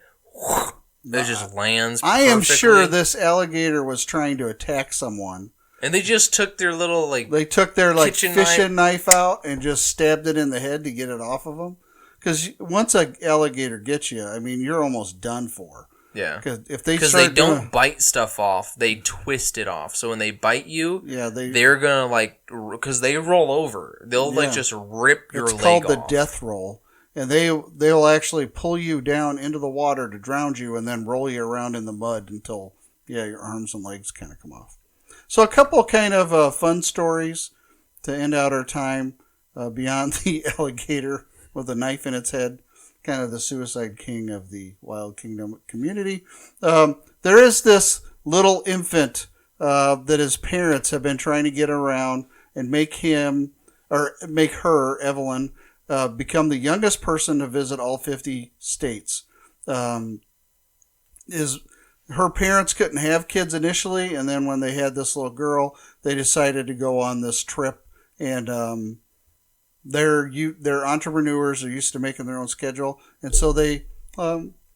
it just lands perfectly. I am sure this alligator was trying to attack someone. And they just took their little, They took their, kitchen fishing knife out and just stabbed it in the head to get it off of them. Because once an alligator gets you, I mean, you're almost done for. Yeah. Because they don't bite stuff off, they twist it off. So when they bite you, they're gonna because they roll over. They'll just rip your leg off. It's called the death roll, and they'll actually pull you down into the water to drown you, and then roll you around in the mud until your arms and legs kind of come off. So a couple kind of fun stories to end out our time beyond the alligator with a knife in its head. Kind of the suicide king of the Wild Kingdom community. There is this little infant that his parents have been trying to get around and make her, Evelyn, become the youngest person to visit all 50 states. Her parents couldn't have kids initially, and then when they had this little girl, they decided to go on this trip, and they're entrepreneurs. They're used to making their own schedule. And so they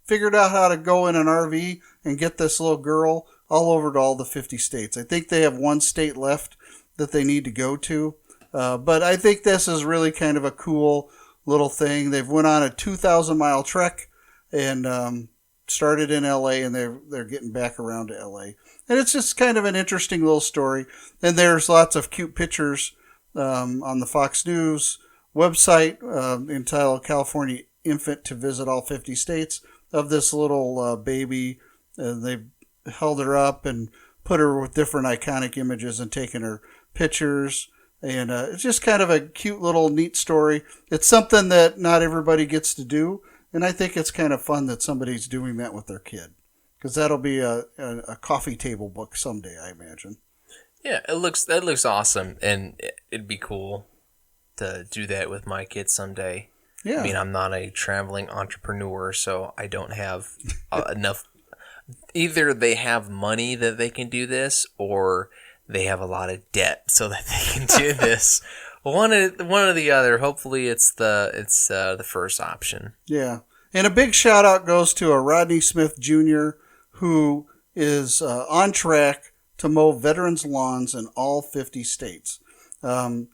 figured out how to go in an RV and get this little girl all over to all the 50 states. I think they have one state left that they need to go to. But I think this is really kind of a cool little thing. They've went on a 2,000-mile trek and started in L.A., and they're getting back around to L.A. And it's just kind of an interesting little story. And there's lots of cute pictures on the Fox News website entitled California Infant to Visit All 50 States of this little baby. They held her up and put her with different iconic images and taken her pictures. And it's just kind of a cute little neat story. It's something that not everybody gets to do. And I think it's kind of fun that somebody's doing that with their kid. Because that'll be a coffee table book someday, I imagine. Yeah, that looks awesome, and it'd be cool to do that with my kids someday. Yeah. I mean, I'm not a traveling entrepreneur, so I don't have enough. Either they have money that they can do this, or they have a lot of debt so that they can do this. One or the other. Hopefully, it's the first option. Yeah, and a big shout out goes to a Rodney Smith Jr. who is on track to mow veterans' lawns in all 50 states.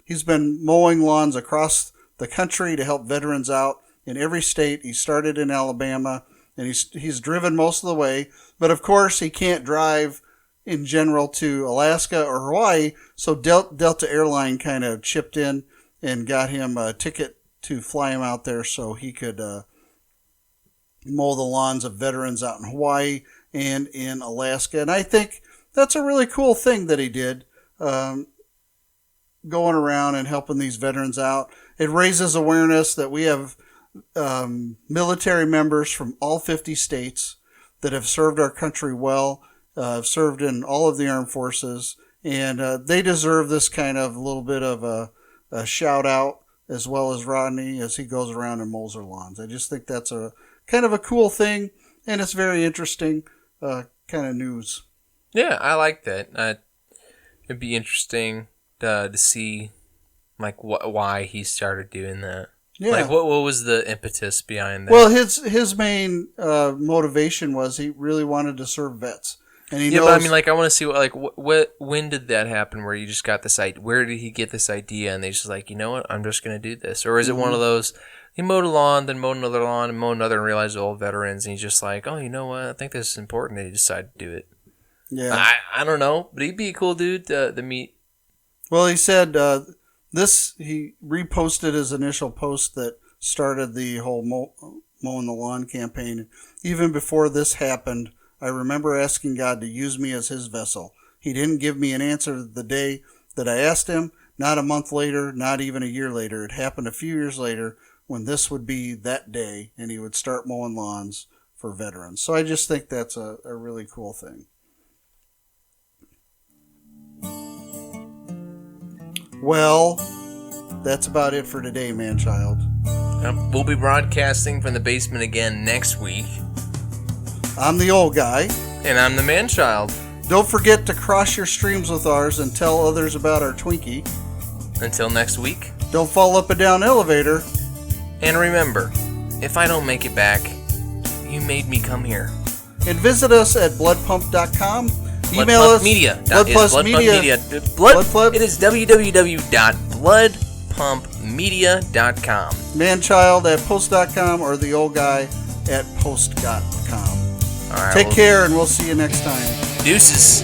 He's been mowing lawns across the country to help veterans out in every state. He started in Alabama, and he's driven most of the way. But, of course, he can't drive in general to Alaska or Hawaii, so Delta Airline kind of chipped in and got him a ticket to fly him out there so he could mow the lawns of veterans out in Hawaii and in Alaska. And I think that's a really cool thing that he did, going around and helping these veterans out. It raises awareness that we have military members from all 50 states that have served our country well, have served in all of the armed forces, and they deserve this kind of little bit of a shout out, as well as Rodney as he goes around and mows their lawns. I just think that's a kind of a cool thing, and it's very interesting kind of news. Yeah, I like that. It'd be interesting to see like why he started doing that. Yeah. Like what was the impetus behind that? Well, his main motivation was he really wanted to serve vets. And he knows, but I mean, like, I want to see when did that happen? Where you just got this idea? Where did he get this idea? And they just like, you know what? I'm just gonna do this. Or is it one of those? He mowed a lawn, then mowed another lawn, and mowed another, and realized they're old veterans, and he's just like, oh, you know what? I think this is important. And he decided to do it. Yeah. I don't know, but he'd be a cool dude to meet. Well, he said he reposted his initial post that started the whole mowing the lawn campaign. Even before this happened, I remember asking God to use me as his vessel. He didn't give me an answer the day that I asked him, not a month later, not even a year later. It happened a few years later when this would be that day, and he would start mowing lawns for veterans. So I just think that's a really cool thing. Well, that's about it for today, Manchild. We'll be broadcasting from the basement again next week. I'm the old guy. And I'm the man-child. Don't forget to cross your streams with ours and tell others about our Twinkie. Until next week. Don't fall up and down elevator. And remember, if I don't make it back, you made me come here. And visit us at bloodpump.com. Email us. Media. Blood Plus Media. It is www.bloodpumpmedia.com. Manchild at post.com or the old guy at post.com. All right, Take care, and we'll see you next time. Deuces.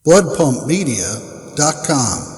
bloodpumpmedia.com